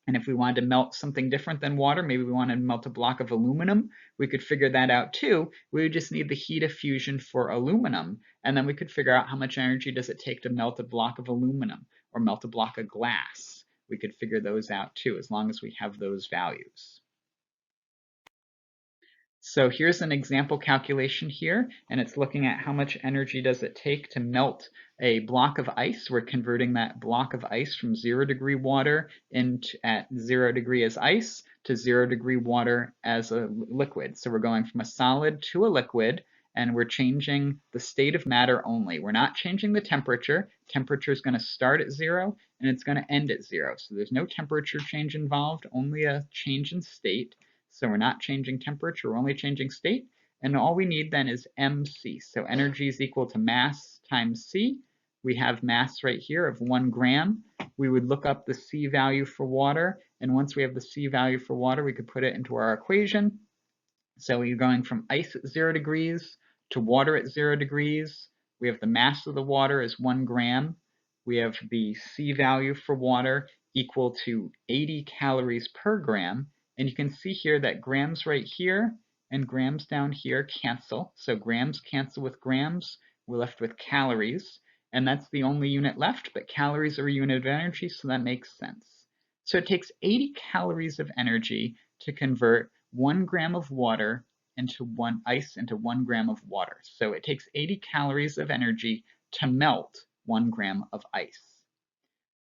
A: And if we wanted to melt something different than water, maybe we wanted to melt a block of aluminum, we could figure that out too. We would just need the heat of fusion for aluminum, and then we could figure out how much energy does it take to melt a block of aluminum or melt a block of glass. We could figure those out too, as long as we have those values. So here's an example calculation here, and it's looking at how much energy does it take to melt a block of ice. We're converting that block of ice from 0-degree water at 0 degree as ice to 0-degree water as a liquid. So we're going from a solid to a liquid, and we're changing the state of matter only. We're not changing the temperature. Temperature is going to start at 0, and it's going to end at 0. So there's no temperature change involved, only a change in state. So we're not changing temperature, we're only changing state. And all we need then is mc. So energy is equal to mass times c. We have mass right here of 1 gram. We would look up the c value for water. And once we have the c value for water, we could put it into our equation. So you're going from ice at 0 degrees to water at 0 degrees. We have the mass of the water is 1 gram. We have the c value for water equal to 80 calories per gram. And you can see here that grams right here and grams down here cancel. So grams cancel with grams. We're left with calories. And that's the only unit left, but calories are a unit of energy, so that makes sense. So it takes 80 calories of energy to convert 1 gram of water into ice into 1 gram of water. So it takes 80 calories of energy to melt 1 gram of ice.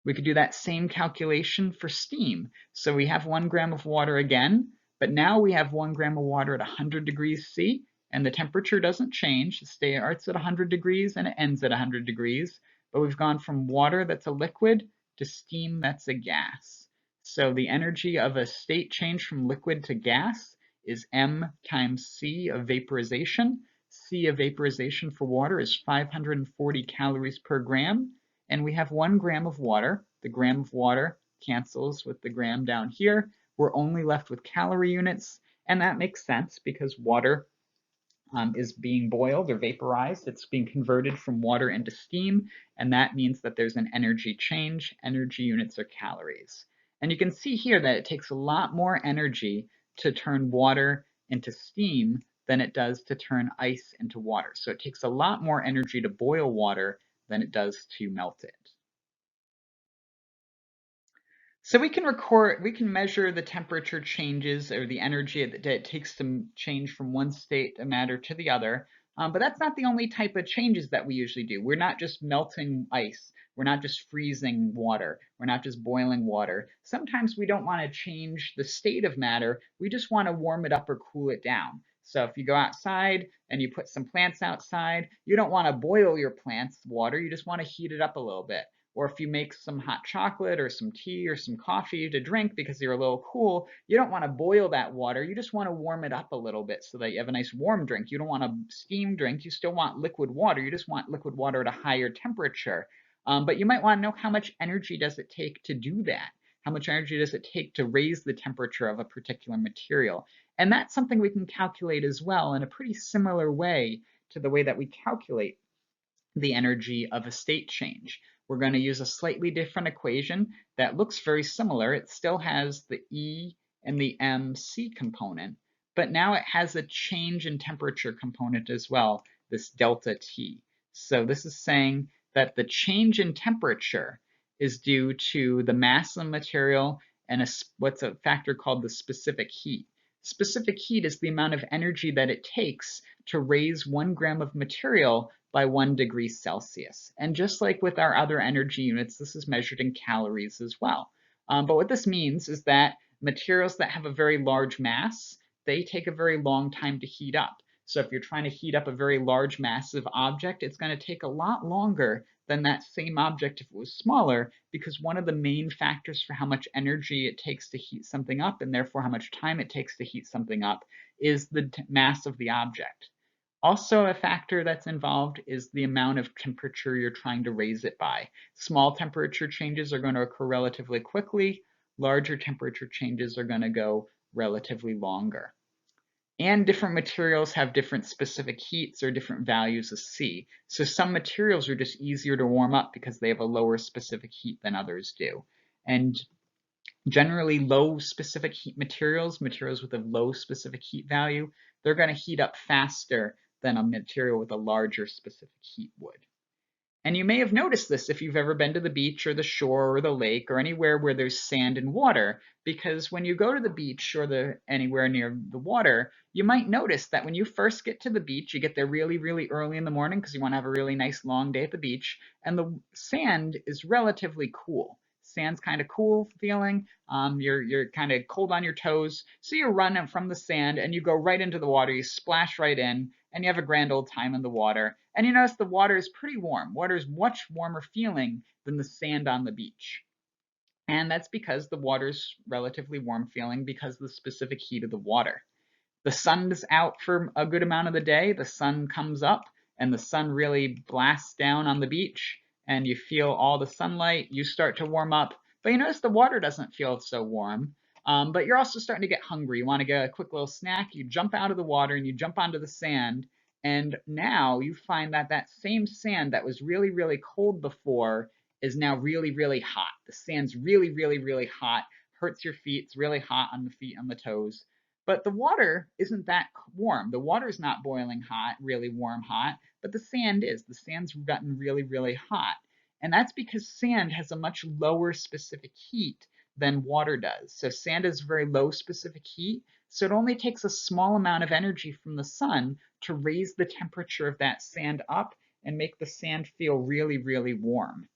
A: We could do that same calculation for steam. So we have 1 gram of water again, but now we have 1 gram of water at 100 degrees C, and the temperature doesn't change. It starts at 100 degrees and it ends at 100 degrees, but we've gone from water that's a liquid to steam that's a gas. So the energy of a state change from liquid to gas is m times c of vaporization. C of vaporization for water is 540 calories per gram. And we have 1 gram of water. The gram of water cancels with the gram down here. We're only left with calorie units, and that makes sense because water is being boiled or vaporized. It's being converted from water into steam, and that means that there's an energy change. Energy units are calories. And you can see here that it takes a lot more energy to turn water into steam than it does to turn ice into water. So it takes a lot more energy to boil water than it does to melt it. So we can measure the temperature changes or the energy that it takes to change from one state of matter to the other. But that's not the only type of changes that we usually do. We're not just melting ice. We're not just freezing water. We're not just boiling water. Sometimes we don't want to change the state of matter. We just want to warm it up or cool it down. So if you go outside and you put some plants outside, you don't want to boil your plants' water. You just want to heat it up a little bit. Or if you make some hot chocolate or some tea or some coffee to drink because you're a little cool, you don't want to boil that water. You just want to warm it up a little bit so that you have a nice warm drink. You don't want a steam drink. You still want liquid water. You just want liquid water at a higher temperature. But you might want to know how much energy does it take to do that? How much energy does it take to raise the temperature of a particular material? And that's something we can calculate as well in a pretty similar way to the way that we calculate the energy of a state change. We're going to use a slightly different equation that looks very similar. It still has the E and the mc component, but now it has a change in temperature component as well, this delta T. So this is saying that the change in temperature is due to the mass of the material and what's a factor called the specific heat. Specific heat is the amount of energy that it takes to raise 1 gram of material by 1 degree Celsius. And just like with our other energy units, this is measured in calories as well. But what this means is that materials that have a very large mass, they take a very long time to heat up. So if you're trying to heat up a very large massive object, it's going to take a lot longer than that same object if it was smaller, because one of the main factors for how much energy it takes to heat something up, and therefore how much time it takes to heat something up, is the mass of the object. Also, a factor that's involved is the amount of temperature you're trying to raise it by. Small temperature changes are going to occur relatively quickly. Larger temperature changes are going to go relatively longer. And different materials have different specific heats or different values of C. So some materials are just easier to warm up because they have a lower specific heat than others do. And generally low specific heat materials with a low specific heat value, they're going to heat up faster than a material with a larger specific heat would. And you may have noticed this if you've ever been to the beach or the shore or the lake or anywhere where there's sand and water, because when you go to the beach or anywhere near the water, you might notice that when you first get to the beach, you get there really, really early in the morning because you want to have a really nice long day at the beach, and the sand is relatively cool. Sand's kind of cool feeling. You're kind of cold on your toes, so you run from the sand and you go right into the water. You splash right in, and you have a grand old time in the water. And you notice the water is pretty warm. Water is much warmer feeling than the sand on the beach. And that's because the water's relatively warm feeling because of the specific heat of the water. The sun is out for a good amount of the day. The sun comes up and the sun really blasts down on the beach, and you feel all the sunlight. You start to warm up, but you notice the water doesn't feel so warm. But you're also starting to get hungry. You want to get a quick little snack. You jump out of the water and you jump onto the sand. And now you find that that same sand that was really, really cold before is now really, really hot. The sand's really, really, really hot. Hurts your feet. It's really hot on the feet, on the toes. But the water isn't that warm. The water's not boiling hot, really warm hot, but the sand is. The sand's gotten really, really hot. And that's because sand has a much lower specific heat than water does. So sand has very low specific heat, so it only takes a small amount of energy from the sun to raise the temperature of that sand up and make the sand feel really, really warm,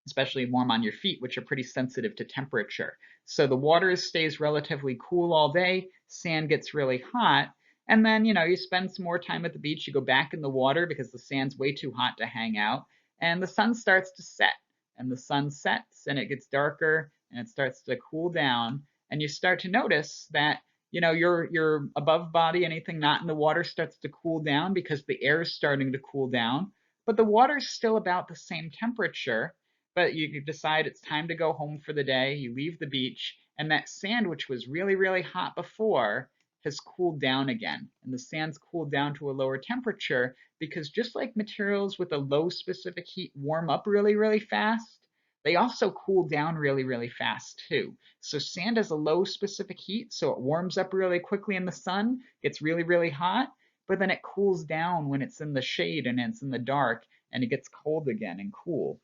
A: especially warm on your feet, which are pretty sensitive to temperature. So the water stays relatively cool all day, sand gets really hot, and then, you spend some more time at the beach, you go back in the water because the sand's way too hot to hang out, and the sun starts to set. And the sun sets and it gets darker and it starts to cool down, and you start to notice that your above body, anything not in the water, starts to cool down because the air is starting to cool down, but the water's still about the same temperature. But you decide it's time to go home for the day. You leave the beach, and that sand, which was really, really hot before, has cooled down again. And the sand's cooled down to a lower temperature because just like materials with a low specific heat warm up really, really fast, they also cool down really, really fast too. So sand has a low specific heat, so it warms up really quickly in the sun, gets really, really hot, but then it cools down when it's in the shade and it's in the dark, and it gets cold again and cool.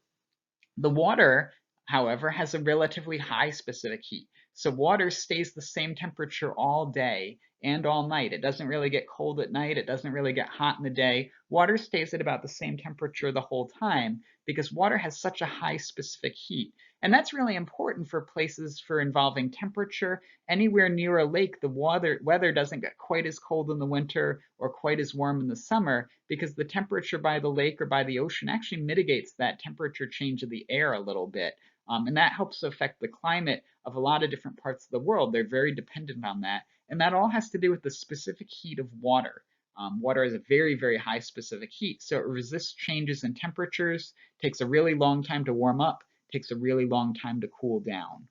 A: The water, however, has a relatively high specific heat. So water stays the same temperature all day and all night. It doesn't really get cold at night. It doesn't really get hot in the day. Water stays at about the same temperature the whole time because water has such a high specific heat. And that's really important for places for involving temperature. Anywhere near a lake, the weather doesn't get quite as cold in the winter or quite as warm in the summer because the temperature by the lake or by the ocean actually mitigates that temperature change of the air a little bit. And that helps to affect the climate of a lot of different parts of the world. They're very dependent on that. And that all has to do with the specific heat of water. Water has a very, very high specific heat, so it resists changes in temperatures, takes a really long time to warm up, takes a really long time to cool down.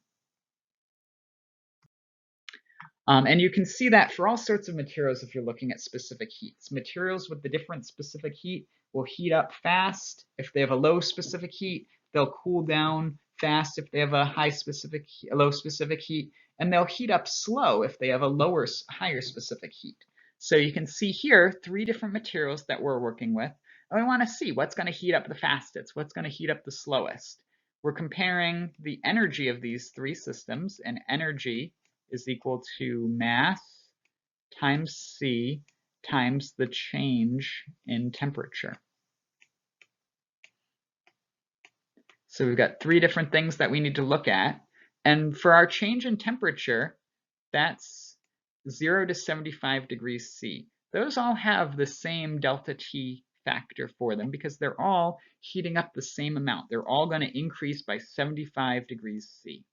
A: And you can see that for all sorts of materials if you're looking at specific heats. Materials with the different specific heat will heat up fast. If they have a low specific heat, they'll cool down fast if they have a low specific heat, and they'll heat up slow if they have a higher specific heat. So you can see here 3 different materials that we're working with. And we want to see what's going to heat up the fastest, what's going to heat up the slowest. We're comparing the energy of these three systems, and energy is equal to mass times C times the change in temperature. So we've got three different things that we need to look at. And for our change in temperature, that's 0 to 75 degrees C. Those all have the same delta T factor for them because they're all heating up the same amount. They're all going to increase by 75 degrees C.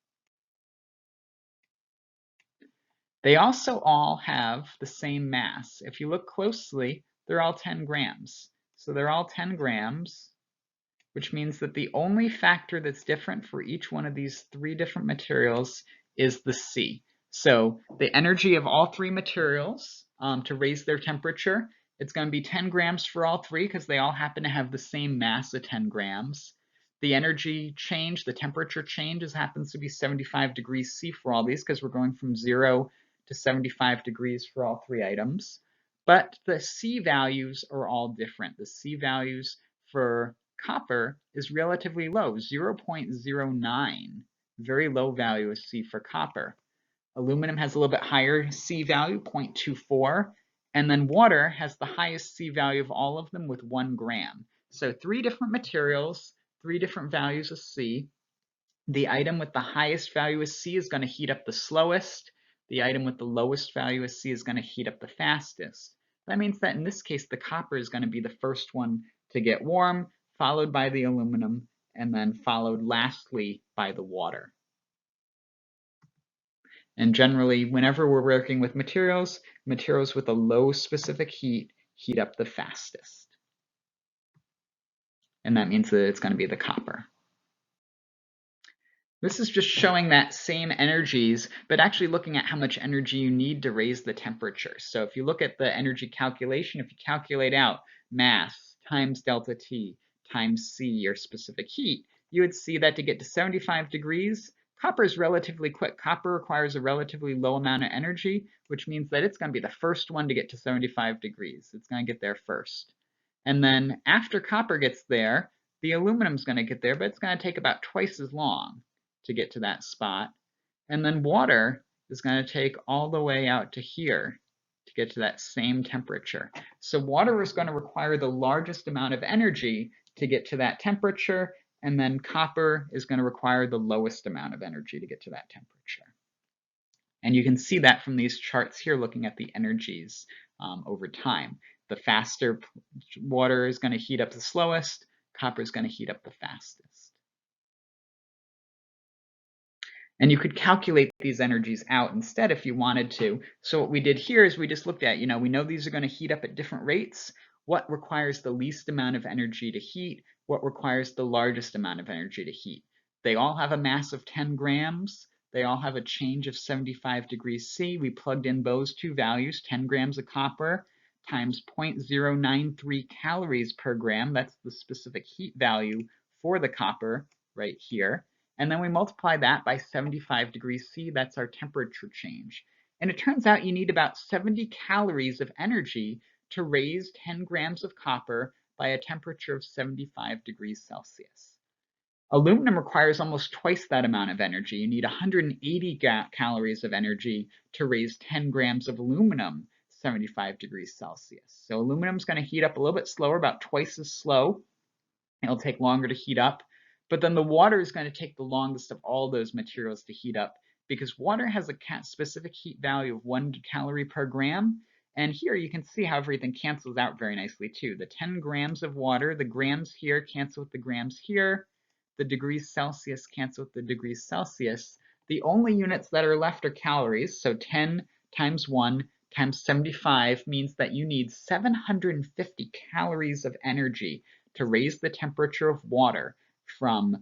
A: They also all have the same mass. If you look closely, they're all 10 grams. So they're all 10 grams, which means that the only factor that's different for each one of these three different materials is the C. So the energy of all three materials to raise their temperature, it's going to be 10 grams for all three because they all happen to have the same mass of 10 grams. The energy change, the temperature change, happens to be 75 degrees C for all these because we're going from 0 to 75 degrees for all three items. But the C values are all different. The C values for copper is relatively low, 0.09, very low value of C for copper. Aluminum has a little bit higher C value, 0.24, and then water has the highest C value of all of them with 1 gram. So three different materials, three different values of C. The item with the highest value of C is going to heat up the slowest. The item with the lowest value of C is going to heat up the fastest. That means that in this case, the copper is going to be the first one to get warm, followed by the aluminum, and then followed lastly by the water. And generally, whenever we're working with materials with a low specific heat heat up the fastest. And that means that it's going to be the copper. This is just showing that same energies, but actually looking at how much energy you need to raise the temperature. So if you look at the energy calculation, if you calculate out mass times delta T times C, your specific heat, you would see that to get to 75 degrees, copper is relatively quick. Copper requires a relatively low amount of energy, which means that it's going to be the first one to get to 75 degrees. It's going to get there first. And then after copper gets there, the aluminum's going to get there, but it's going to take about twice as long to get to that spot. And then water is going to take all the way out to here to get to that same temperature. So water is going to require the largest amount of energy to get to that temperature, and then copper is going to require the lowest amount of energy to get to that temperature. And you can see that from these charts here looking at the energies over time. The faster water is going to heat up the slowest, copper is going to heat up the fastest. And you could calculate these energies out instead if you wanted to. So what we did here is we just looked at, we know these are going to heat up at different rates. What requires the least amount of energy to heat? What requires the largest amount of energy to heat? They all have a mass of 10 grams. They all have a change of 75 degrees C. We plugged in those two values, 10 grams of copper times 0.093 calories per gram. That's the specific heat value for the copper right here. And then we multiply that by 75 degrees C, that's our temperature change. And it turns out you need about 70 calories of energy to raise 10 grams of copper by a temperature of 75 degrees Celsius. Aluminum requires almost twice that amount of energy. You need 180 calories of energy to raise 10 grams of aluminum 75 degrees Celsius. So aluminum is going to heat up a little bit slower, about twice as slow. It'll take longer to heat up. But then the water is going to take the longest of all those materials to heat up because water has a specific heat value of 1 calorie per gram. And here you can see how everything cancels out very nicely too. The 10 grams of water, the grams here cancel with the grams here. The degrees Celsius cancel with the degrees Celsius. The only units that are left are calories. So 10 times 1 times 75 means that you need 750 calories of energy to raise the temperature of water from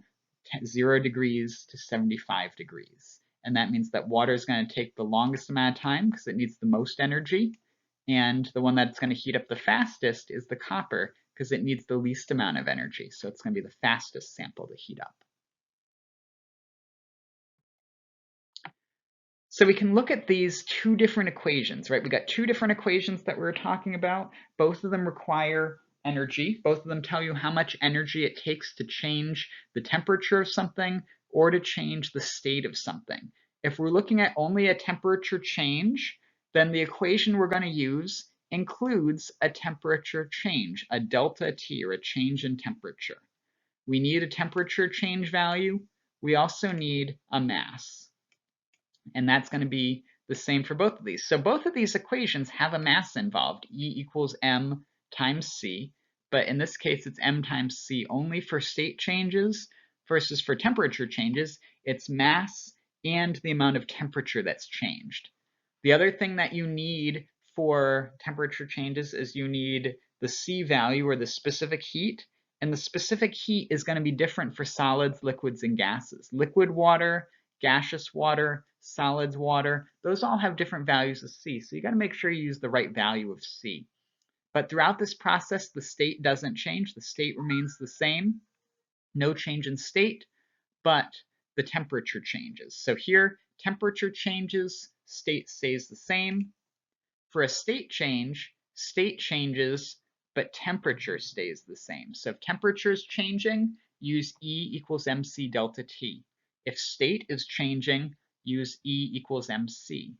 A: 0 degrees to 75 degrees. And that means that water is going to take the longest amount of time because it needs the most energy. And the one that's going to heat up the fastest is the copper because it needs the least amount of energy. So it's going to be the fastest sample to heat up. So we can look at these two different equations, right? We got two different equations that we're talking about. Both of them require energy. Both of them tell you how much energy it takes to change the temperature of something or to change the state of something. If we're looking at only a temperature change, then the equation we're going to use includes a temperature change, a delta T, or a change in temperature. We need a temperature change value. We also need a mass. And that's going to be the same for both of these. So both of these equations have a mass involved, E equals m times c, but in this case it's m times c only for state changes versus for temperature changes, it's mass and the amount of temperature that's changed. The other thing that you need for temperature changes is you need the C value, or the specific heat, and the specific heat is going to be different for solids, liquids, and gases. Liquid water, gaseous water, solids water, those all have different values of C, so you got to make sure you use the right value of C. But throughout this process, the state doesn't change. The state remains the same. No change in state, but the temperature changes. So here, temperature changes, state stays the same. For a state changes, but temperature stays the same. So if temperature is changing, use E equals mc delta T. If state is changing, use E equals mc.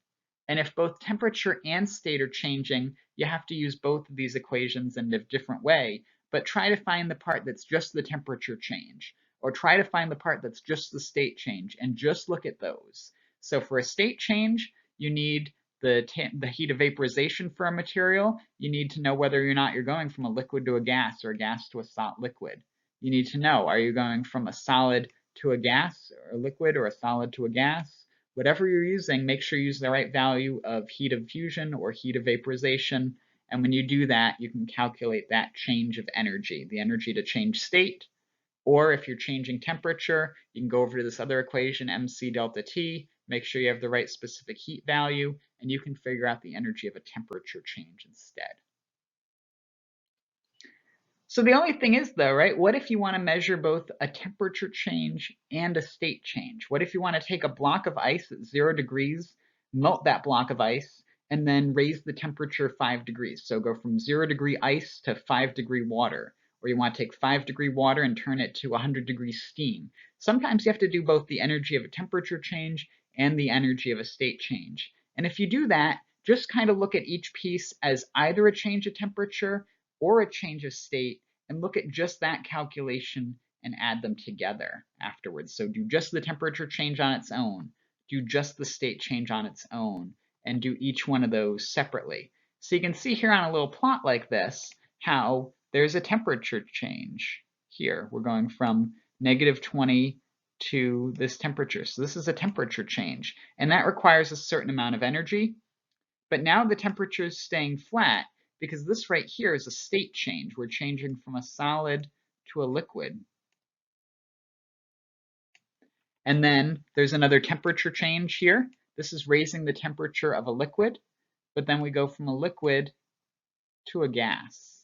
A: And if both temperature and state are changing, you have to use both of these equations in a different way, but try to find the part that's just the temperature change, or try to find the part that's just the state change, and just look at those. So for a state change, you need the heat of vaporization for a material. You need to know whether or not you're going from a liquid to a gas, or a gas to a solid liquid. You need to know, are you going from a solid to a gas, or a liquid, or a solid to a gas? Whatever you're using, make sure you use the right value of heat of fusion or heat of vaporization. And when you do that, you can calculate that change of energy, the energy to change state. Or if you're changing temperature, you can go over to this other equation, mc delta T, make sure you have the right specific heat value, and you can figure out the energy of a temperature change instead. So the only thing is though, right, what if you want to measure both a temperature change and a state change? What if you want to take a block of ice at 0 degrees, melt that block of ice, and then raise the temperature 5 degrees? So go from 0-degree ice to 5-degree water. Or you want to take 5-degree water and turn it to 100-degree steam. Sometimes you have to do both the energy of a temperature change and the energy of a state change. And if you do that, just kind of look at each piece as either a change of temperature or a change of state, and look at just that calculation and add them together afterwards. So do just the temperature change on its own, do just the state change on its own, and do each one of those separately. So you can see here on a little plot like this how there's a temperature change here. We're going from -20 to this temperature. So this is a temperature change, and that requires a certain amount of energy. But now the temperature is staying flat, because this right here is a state change. We're changing from a solid to a liquid. And then there's another temperature change here. This is raising the temperature of a liquid, but then we go from a liquid to a gas.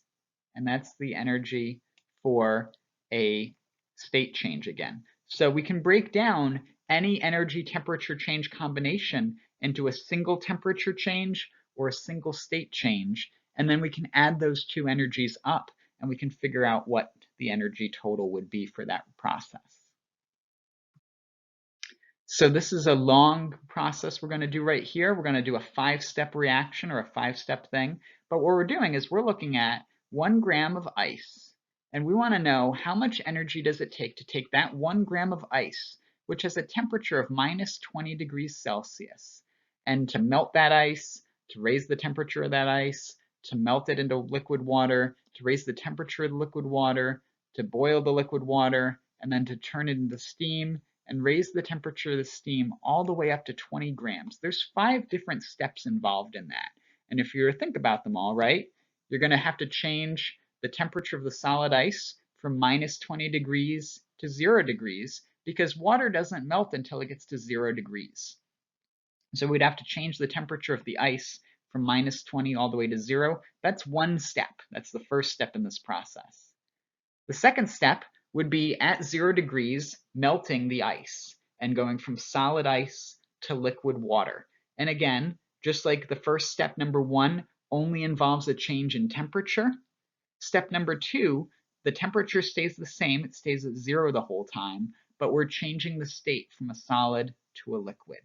A: And that's the energy for a state change again. So we can break down any energy temperature change combination into a single temperature change or a single state change, and then we can add those two energies up and we can figure out what the energy total would be for that process. So this is a long process we're going to do right here. We're going to do a 5-step reaction, or a 5-step thing, but what we're doing is we're looking at 1 gram of ice, and we want to know how much energy does it take to take that 1 gram of ice, which has a temperature of -20 degrees Celsius, and to melt that ice, to raise the temperature of that ice, to melt it into liquid water, to raise the temperature of the liquid water, to boil the liquid water, and then to turn it into steam and raise the temperature of the steam all the way up to 20 grams. There's 5 different steps involved in that. And if you think about them all, right, you're going to have to change the temperature of the solid ice from -20 degrees to 0 degrees, because water doesn't melt until it gets to 0 degrees. So we'd have to change the temperature of the ice from -20 all the way to 0. That's one step. That's the first step in this process. The second step would be at 0 degrees, melting the ice and going from solid ice to liquid water. And again, just like the first step, number 1, only involves a change in temperature, Step number 2, the temperature stays the same, it stays at 0 the whole time, but we're changing the state from a solid to a liquid.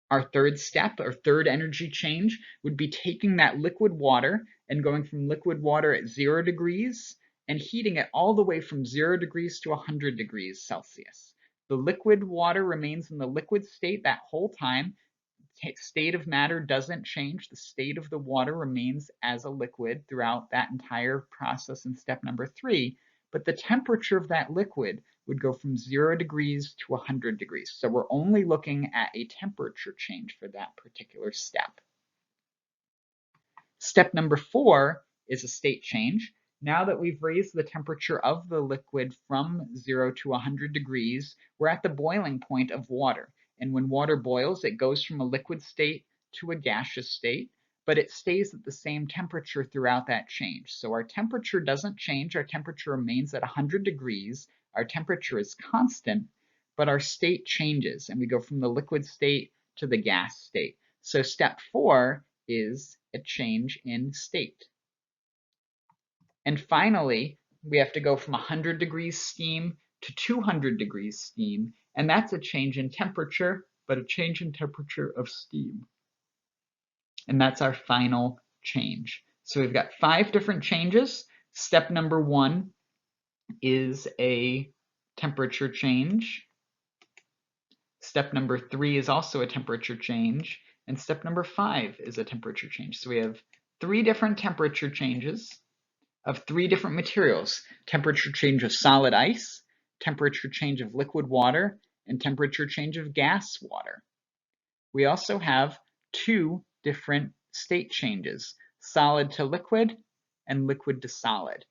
A: Our third step, or third energy change, would be taking that liquid water and going from liquid water at 0 degrees and heating it all the way from 0 degrees to 100 degrees Celsius. The liquid water remains in the liquid state that whole time. State of matter doesn't change. The state of the water remains as a liquid throughout that entire process in step number 3, but the temperature of that liquid would go from 0 degrees to 100 degrees. So we're only looking at a temperature change for that particular step. Step number 4 is a state change. Now that we've raised the temperature of the liquid from 0 to 100 degrees, we're at the boiling point of water. And when water boils, it goes from a liquid state to a gaseous state, but it stays at the same temperature throughout that change. So our temperature doesn't change. Our temperature remains at 100 degrees. Our temperature is constant, but our state changes, and we go from the liquid state to the gas state. So step 4 is a change in state. And finally, we have to go from 100 degrees steam to 200 degrees steam, and that's a change in temperature, but a change in temperature of steam. And that's our final change. So we've got 5 different changes. Step number 1 is a temperature change. Step number 3 is also a temperature change. And step number 5 is a temperature change. So we have 3 different temperature changes of 3 different materials: temperature change of solid ice, temperature change of liquid water, and temperature change of gas water. We also have 2 different state changes: solid to liquid and liquid to solid.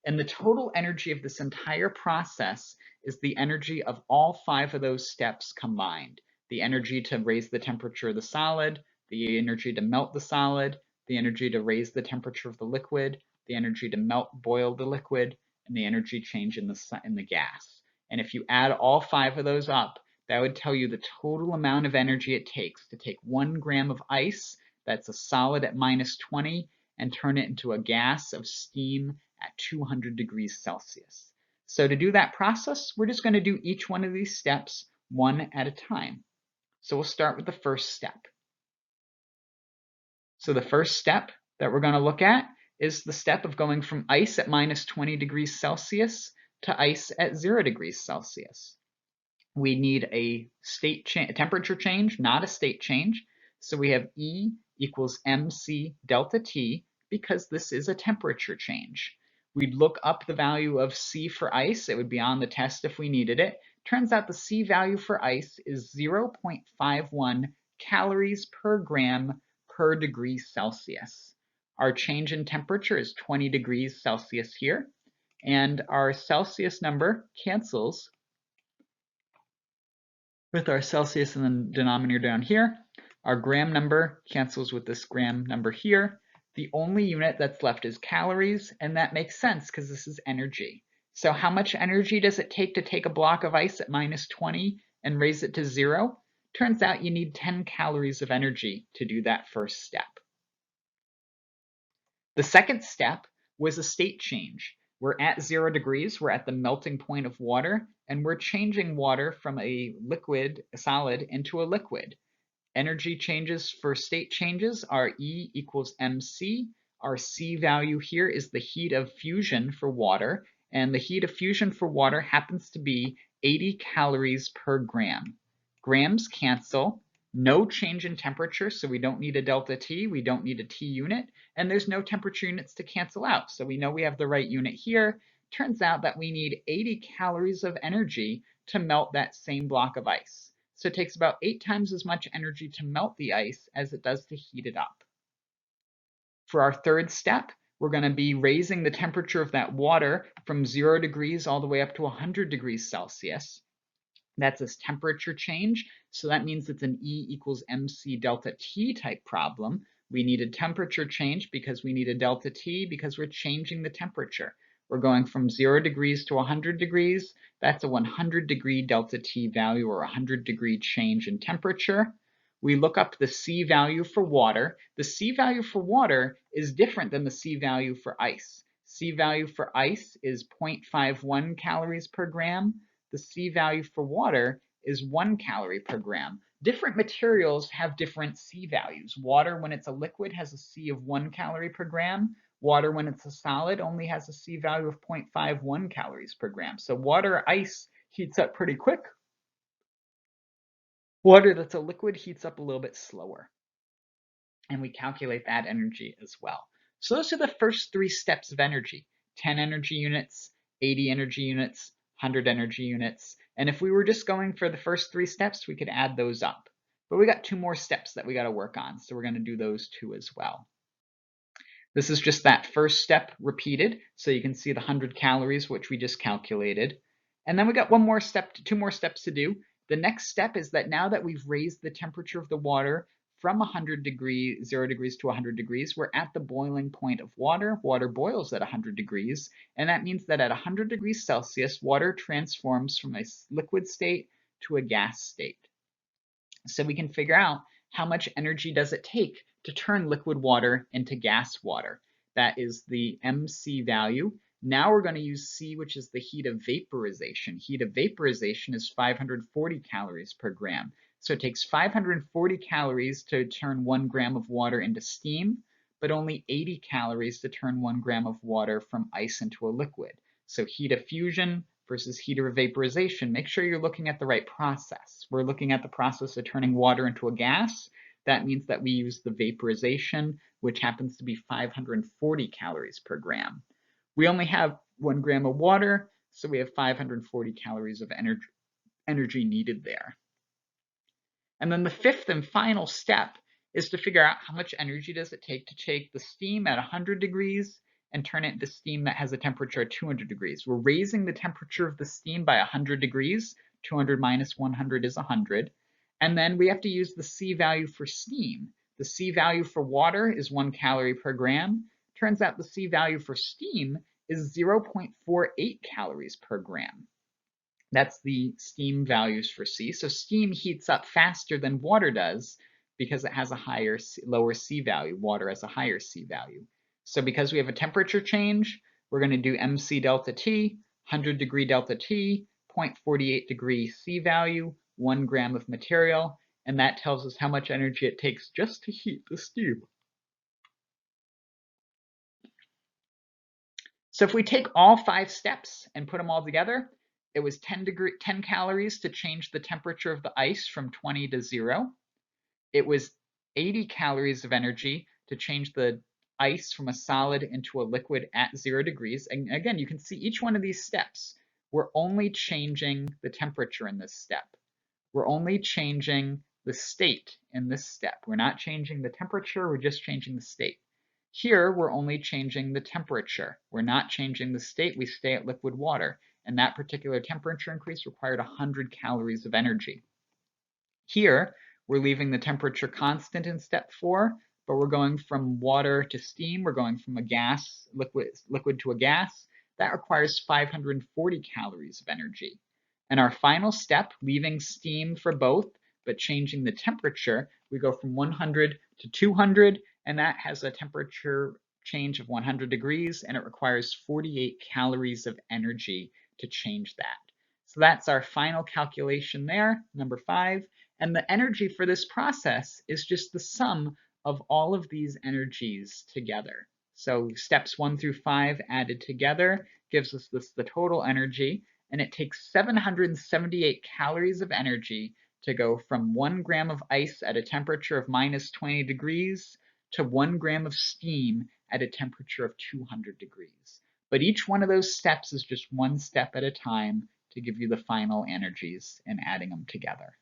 A: And the total energy of this entire process is the energy of all 5 of those steps combined. The energy to raise the temperature of the solid, the energy to melt the solid, the energy to raise the temperature of the liquid, the energy to boil the liquid, and the energy change in the gas. And if you add all 5 of those up, that would tell you the total amount of energy it takes to take 1 gram of ice, that's a solid at -20, and turn it into a gas of steam at 200 degrees Celsius. So to do that process, we're just going to do each one of these steps one at a time. So we'll start with the first step. So the first step that we're going to look at is the step of going from ice at -20 degrees Celsius to ice at 0 degrees Celsius. We need a temperature change, not a state change. So we have E equals mc delta T because this is a temperature change. We'd look up the value of C for ice. It would be on the test if we needed it. Turns out the C value for ice is 0.51 calories per gram per degree Celsius. Our change in temperature is 20 degrees Celsius here, and our Celsius number cancels with our Celsius in the denominator down here. Our gram number cancels with this gram number here. The only unit that's left is calories, and that makes sense because this is energy. So how much energy does it take to take a block of ice at -20 and raise it to 0? Turns out you need 10 calories of energy to do that first step. The second step was a state change. We're at 0 degrees, we're at the melting point of water, and we're changing water from a solid into a liquid. Energy changes for state changes are E equals mc. Our C value here is the heat of fusion for water, and the heat of fusion for water happens to be 80 calories per gram. Grams cancel. No change in temperature, so we don't need a delta T, we don't need a T unit, and there's no temperature units to cancel out, so we know we have the right unit here. Turns out that we need 80 calories of energy to melt that same block of ice. So it takes about 8 times as much energy to melt the ice as it does to heat it up. For our third step, we're going to be raising the temperature of that water from 0 degrees all the way up to 100 degrees Celsius. That's a temperature change, so that means it's an E equals mc delta T type problem. We need a temperature change because we need a delta T because we're changing the temperature. We're going from 0 degrees to 100 degrees. That's a 100 degree delta T value or 100 degree change in temperature. we look up the C value for water. The C value for water is different than the C value for ice. C value for ice is 0.51 calories per gram. The C value for water is 1 calorie per gram. Different materials have different C values. Water, when it's a liquid, has a C of 1 calorie per gram. Water, when it's a solid, only has a C value of 0.51 calories per gram. So water or ice heats up pretty quick. Water that's a liquid heats up a little bit slower. And we calculate that energy as well. So those are the first 3 steps of energy: 10 energy units, 80 energy units, 100 energy units. And if we were just going for the first 3 steps, we could add those up. But we got 2 more steps that we got to work on, so we're going to do those 2 as well. This is just that first step repeated, so you can see the 100 calories, which we just calculated. And then we got 2 more steps to do. The next step is that now that we've raised the temperature of the water from 0 degrees to 100 degrees, we're at the boiling point of water. Water boils at 100 degrees, and that means that at 100 degrees Celsius, water transforms from a liquid state to a gas state. So we can figure out how much energy does it take to turn liquid water into gas water. That is the MC value. Now we're going to use C, which is the heat of vaporization. Heat of vaporization is 540 calories per gram. So it takes 540 calories to turn 1 gram of water into steam, but only 80 calories to turn 1 gram of water from ice into a liquid. So heat of fusion versus heat of vaporization, make sure you're looking at the right process. We're looking at the process of turning water into a gas. That means that we use the vaporization, which happens to be 540 calories per gram. We only have 1 gram of water, so we have 540 calories of energy needed there. And then the 5th and final step is to figure out how much energy does it take to take the steam at 100 degrees and turn it into steam that has a temperature at 200 degrees. We're raising the temperature of the steam by 100 degrees. 200 minus 100 is 100. And then we have to use the C value for steam. The C value for water is 1 calorie per gram. Turns out the C value for steam is 0.48 calories per gram. That's the steam values for C. So steam heats up faster than water does because it has a lower C value. Water has a higher C value. So because we have a temperature change, we're going to do MC delta T, 100 degree delta T, 0.48 degree C value, 1 gram of material, and that tells us how much energy it takes just to heat the steam. So if we take all 5 steps and put them all together, it was 10 calories to change the temperature of the ice from 20 to 0. It was 80 calories of energy to change the ice from a solid into a liquid at 0 degrees. And again, you can see each one of these steps. We're only changing the temperature in this step. We're only changing the state in this step. We're not changing the temperature, we're just changing the state. Here, we're only changing the temperature. We're not changing the state, we stay at liquid water. And that particular temperature increase required 100 calories of energy. Here, we're leaving the temperature constant in step 4, but we're going from water to steam. We're going from a gas, liquid to a gas. That requires 540 calories of energy. And our final step, leaving steam for both, but changing the temperature, we go from 100 to 200, and that has a temperature change of 100 degrees, and it requires 48 calories of energy to change that. So that's our final calculation there, number 5. And the energy for this process is just the sum of all of these energies together. So steps 1 through 5 added together gives us the total energy, and it takes 778 calories of energy to go from 1 gram of ice at a temperature of minus 20 degrees to 1 gram of steam at a temperature of 200 degrees. But each one of those steps is just one step at a time to give you the final energies and adding them together.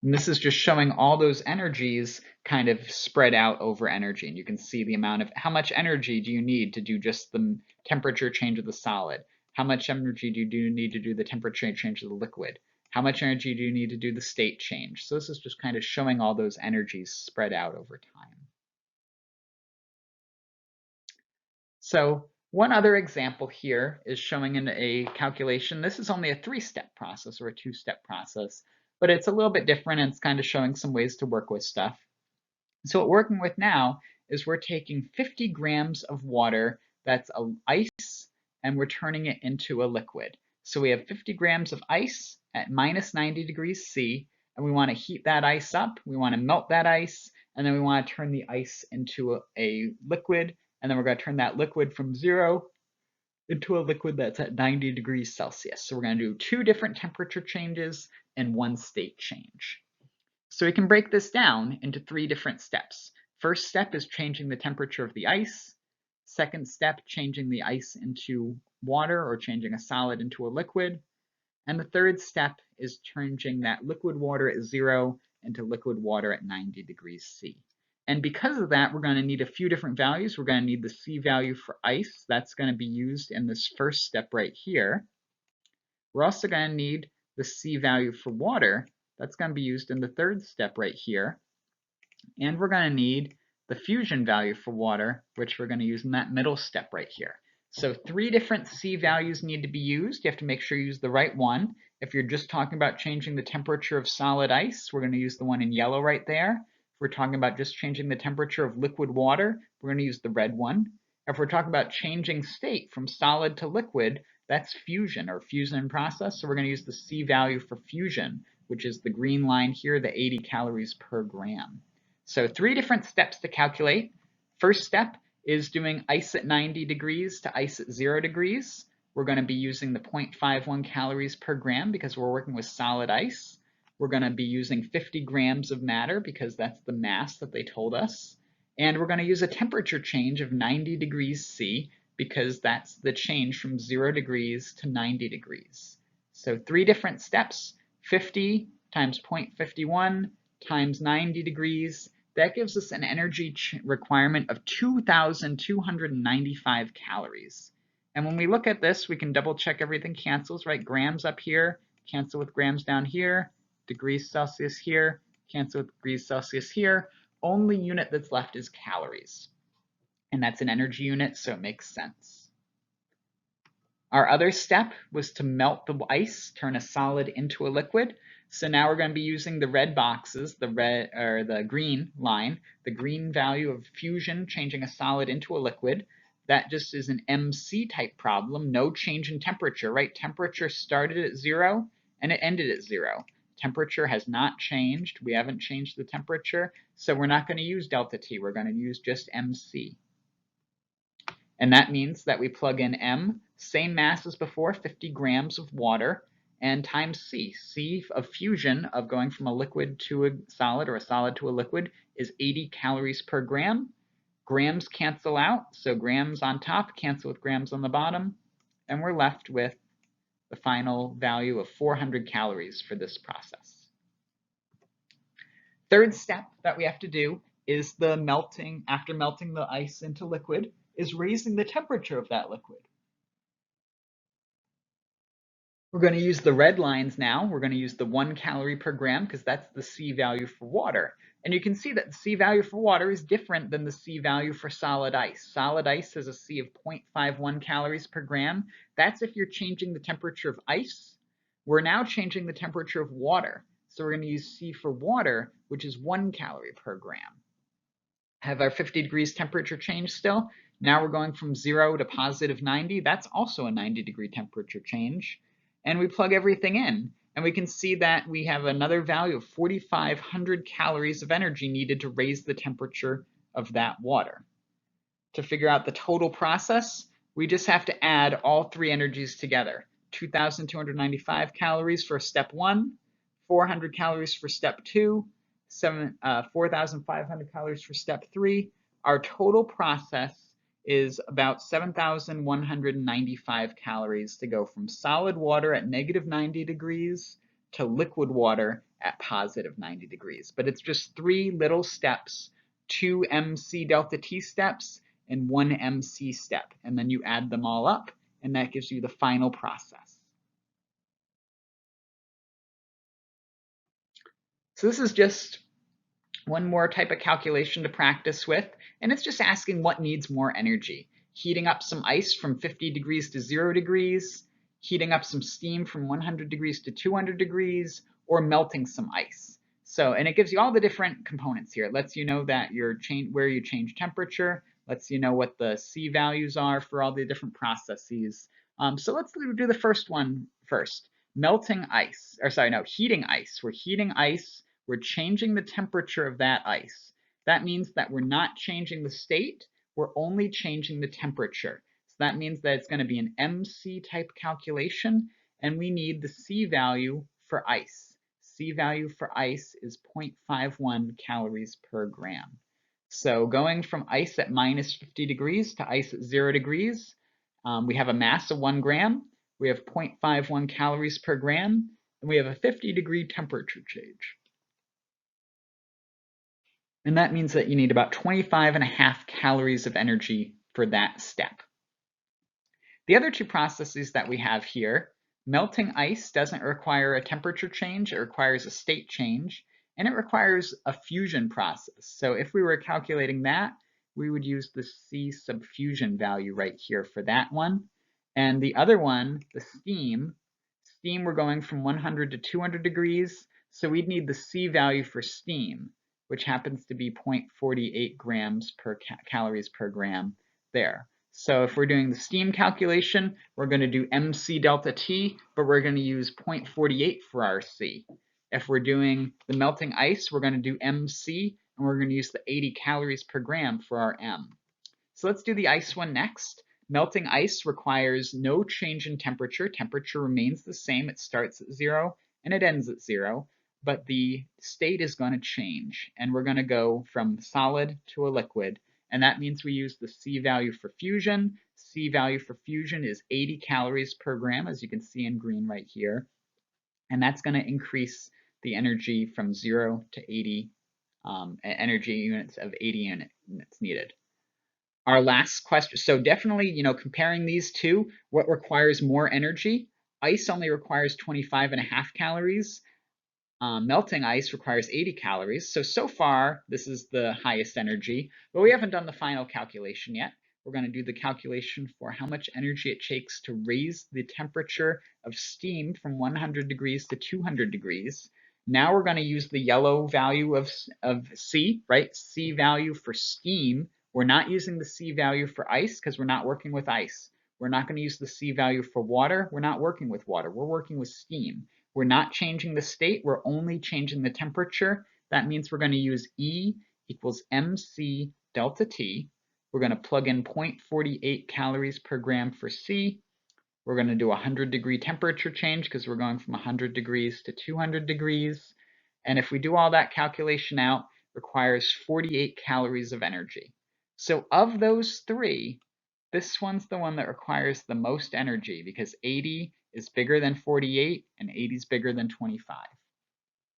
A: And this is just showing all those energies kind of spread out over energy. And you can see the amount of how much energy do you need to do just the temperature change of the solid? How much energy do you need to do the temperature change of the liquid? How much energy do you need to do the state change? So this is just kind of showing all those energies spread out over time. So One other example here is showing in a calculation. This is only a 3-step process or a 2-step process, but it's a little bit different and it's kind of showing some ways to work with stuff. So what we're working with now is we're taking 50 grams of water that's ice and we're turning it into a liquid. So we have 50 grams of ice at minus 90 degrees C, and we want to heat that ice up, we want to melt that ice, and then we want to turn the ice into a liquid, and then we're going to turn that liquid from 0 into a liquid that's at 90 degrees Celsius. So we're going to do 2 different temperature changes and 1 state change. So we can break this down into 3 different steps. First step is changing the temperature of the ice. Second step, changing the ice into water or changing a solid into a liquid. And the third step is changing that liquid water at 0 into liquid water at 90 degrees C. And because of that, we're going to need a few different values. We're going to need the C value for ice. That's going to be used in this first step right here. We're also going to need the C value for water. That's going to be used in the third step right here. And we're going to need the fusion value for water, which we're going to use in that middle step right here. So 3 different C values need to be used. You have to make sure you use the right one. If you're just talking about changing the temperature of solid ice, we're going to use the one in yellow right there. If we're talking about just changing the temperature of liquid water, we're going to use the red one. If we're talking about changing state from solid to liquid, that's fusion or fusion process. So we're going to use the C value for fusion, which is the green line here, the 80 calories per gram. So 3 different steps to calculate. First step is doing ice at 90 degrees to ice at 0 degrees. We're going to be using the 0.51 calories per gram because we're working with solid ice. We're going to be using 50 grams of matter because that's the mass that they told us. And we're going to use a temperature change of 90 degrees C because that's the change from 0 degrees to 90 degrees. So 3 different steps, 50 times 0.51 times 90 degrees. That gives us an energy requirement of 2,295 calories. And when we look at this, we can double check everything cancels, right? Grams up here, cancel with grams down here, degrees Celsius here, cancel with degrees Celsius here. Only unit that's left is calories. And that's an energy unit, so it makes sense. Our other step was to melt the ice, turn a solid into a liquid. So now we're going to be using the red boxes, the green line, the green value of fusion, changing a solid into a liquid. That just is an MC type problem, no change in temperature, right? Temperature started at 0 and it ended at 0. Temperature has not changed. We haven't changed the temperature, so we're not going to use delta T. We're going to use just MC. And that means that we plug in M, same mass as before, 50 grams of water, and times C. C of fusion, of going from a liquid to a solid or a solid to a liquid, is 80 calories per gram. Grams cancel out, so grams on top cancel with grams on the bottom, and we're left with the final value of 400 calories for this process. Third step that we have to do is the melting, after melting the ice into liquid, is raising the temperature of that liquid. We're going to use the red lines now. We're going to use the 1 calorie per gram because that's the C value for water. And you can see that the C value for water is different than the C value for solid ice. Solid ice has a C of 0.51 calories per gram. That's if you're changing the temperature of ice. We're now changing the temperature of water. So we're going to use C for water, which is 1 calorie per gram. Have our 50 degrees temperature change still? Now we're going from 0 to positive 90. That's also a 90-degree temperature change. And we plug everything in, and we can see that we have another value of 4,500 calories of energy needed to raise the temperature of that water. To figure out the total process, we just have to add all 3 energies together. 2,295 calories for step 1, 400 calories for step 2, 4,500 calories for step 3. Our total process is about 7,195 calories to go from solid water at negative 90 degrees to liquid water at positive 90 degrees. But it's just 3 little steps, 2 MC delta T steps and 1 MC step. And then you add them all up, and that gives you the final process. So this is just one more type of calculation to practice with, and it's just asking what needs more energy. heating up some ice from 50 degrees to 0 degrees, heating up some steam from 100 degrees to 200 degrees, or melting some ice. So, and it gives you all the different components here. It lets you know that where you change temperature, lets you know what the C values are for all the different processes. So let's do the first one first. Melting ice, or sorry, no, heating ice. We're heating ice, we're changing the temperature of that ice. That means that we're not changing the state, we're only changing the temperature. So that means that it's going to be an MC type calculation, and we need the C value for ice. C value for ice is 0.51 calories per gram. So going from ice at minus 50 degrees to ice at 0 degrees, we have a mass of 1 gram, we have 0.51 calories per gram, and we have a 50-degree temperature change. And that means that you need about 25.5 calories of energy for that step. The other two processes that we have here, melting ice doesn't require a temperature change, it requires a state change, and it requires a fusion process. So if we were calculating that, we would use the C subfusion value right here for that one. And the other one, the steam we're going from 100 to 200 degrees, so we'd need the C value for steam, which happens to be 0.48 grams per calories per gram there. So if we're doing the steam calculation, we're going to do MC delta T, but we're going to use 0.48 for our C. If we're doing the melting ice, we're going to do MC, and we're going to use the 80 calories per gram for our M. So let's do the ice one next. Melting ice requires no change in temperature. Temperature remains the same. It starts at 0 and it ends at 0, but the state is going to change, and we're going to go from solid to a liquid. And that means we use the C value for fusion. C value for fusion is 80 calories per gram, as you can see in green right here. And that's going to increase the energy from 0 to 80 energy units of 80 units needed. Our last question, so definitely, comparing these two, what requires more energy? Ice only requires 25.5 calories. Melting ice requires 80 calories. So far, this is the highest energy, but we haven't done the final calculation yet. We're going to do the calculation for how much energy it takes to raise the temperature of steam from 100 degrees to 200 degrees. Now we're going to use the yellow value of C, right? C value for steam. We're not using the C value for ice because we're not working with ice. We're not going to use the C value for water. We're not working with water. We're working with steam. We're not changing the state. We're only changing the temperature. That means we're going to use E equals MC delta T. We're going to plug in 0.48 calories per gram for C. We're going to do a 100-degree temperature change because we're going from 100 degrees to 200 degrees. And if we do all that calculation out, it requires 48 calories of energy. So of those three, this one's the one that requires the most energy because 80 is bigger than 48 and 80 is bigger than 25.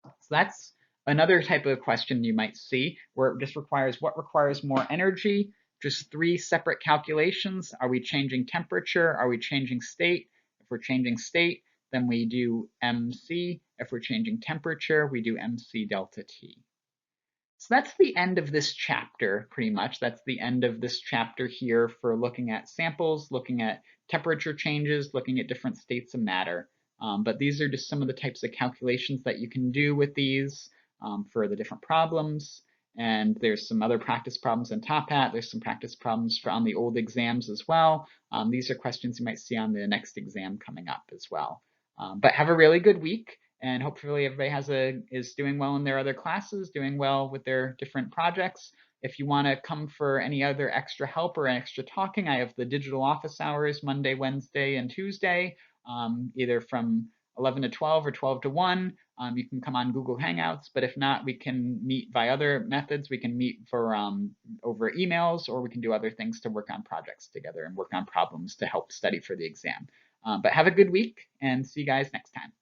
A: So that's another type of question you might see where it just requires what requires more energy. Just three separate calculations. Are we changing temperature? Are we changing state? If we're changing state, then we do MC. If we're changing temperature, we do MC delta T. So that's the end of this chapter, pretty much. That's the end of this chapter here for looking at samples, looking at temperature changes, looking at different states of matter. But these are just some of the types of calculations that you can do with these for the different problems. And there's some other practice problems in Top Hat. There's some practice problems on the old exams as well. These are questions you might see on the next exam coming up as well. But have a really good week. And hopefully everybody is doing well in their other classes, doing well with their different projects. If you want to come for any other extra help or extra talking, I have the digital office hours Monday, Wednesday, and Tuesday, either from 11 to 12 or 12 to 1. You can come on Google Hangouts, but if not, we can meet by other methods. We can meet for over emails, or we can do other things to work on projects together and work on problems to help study for the exam. But have a good week and see you guys next time.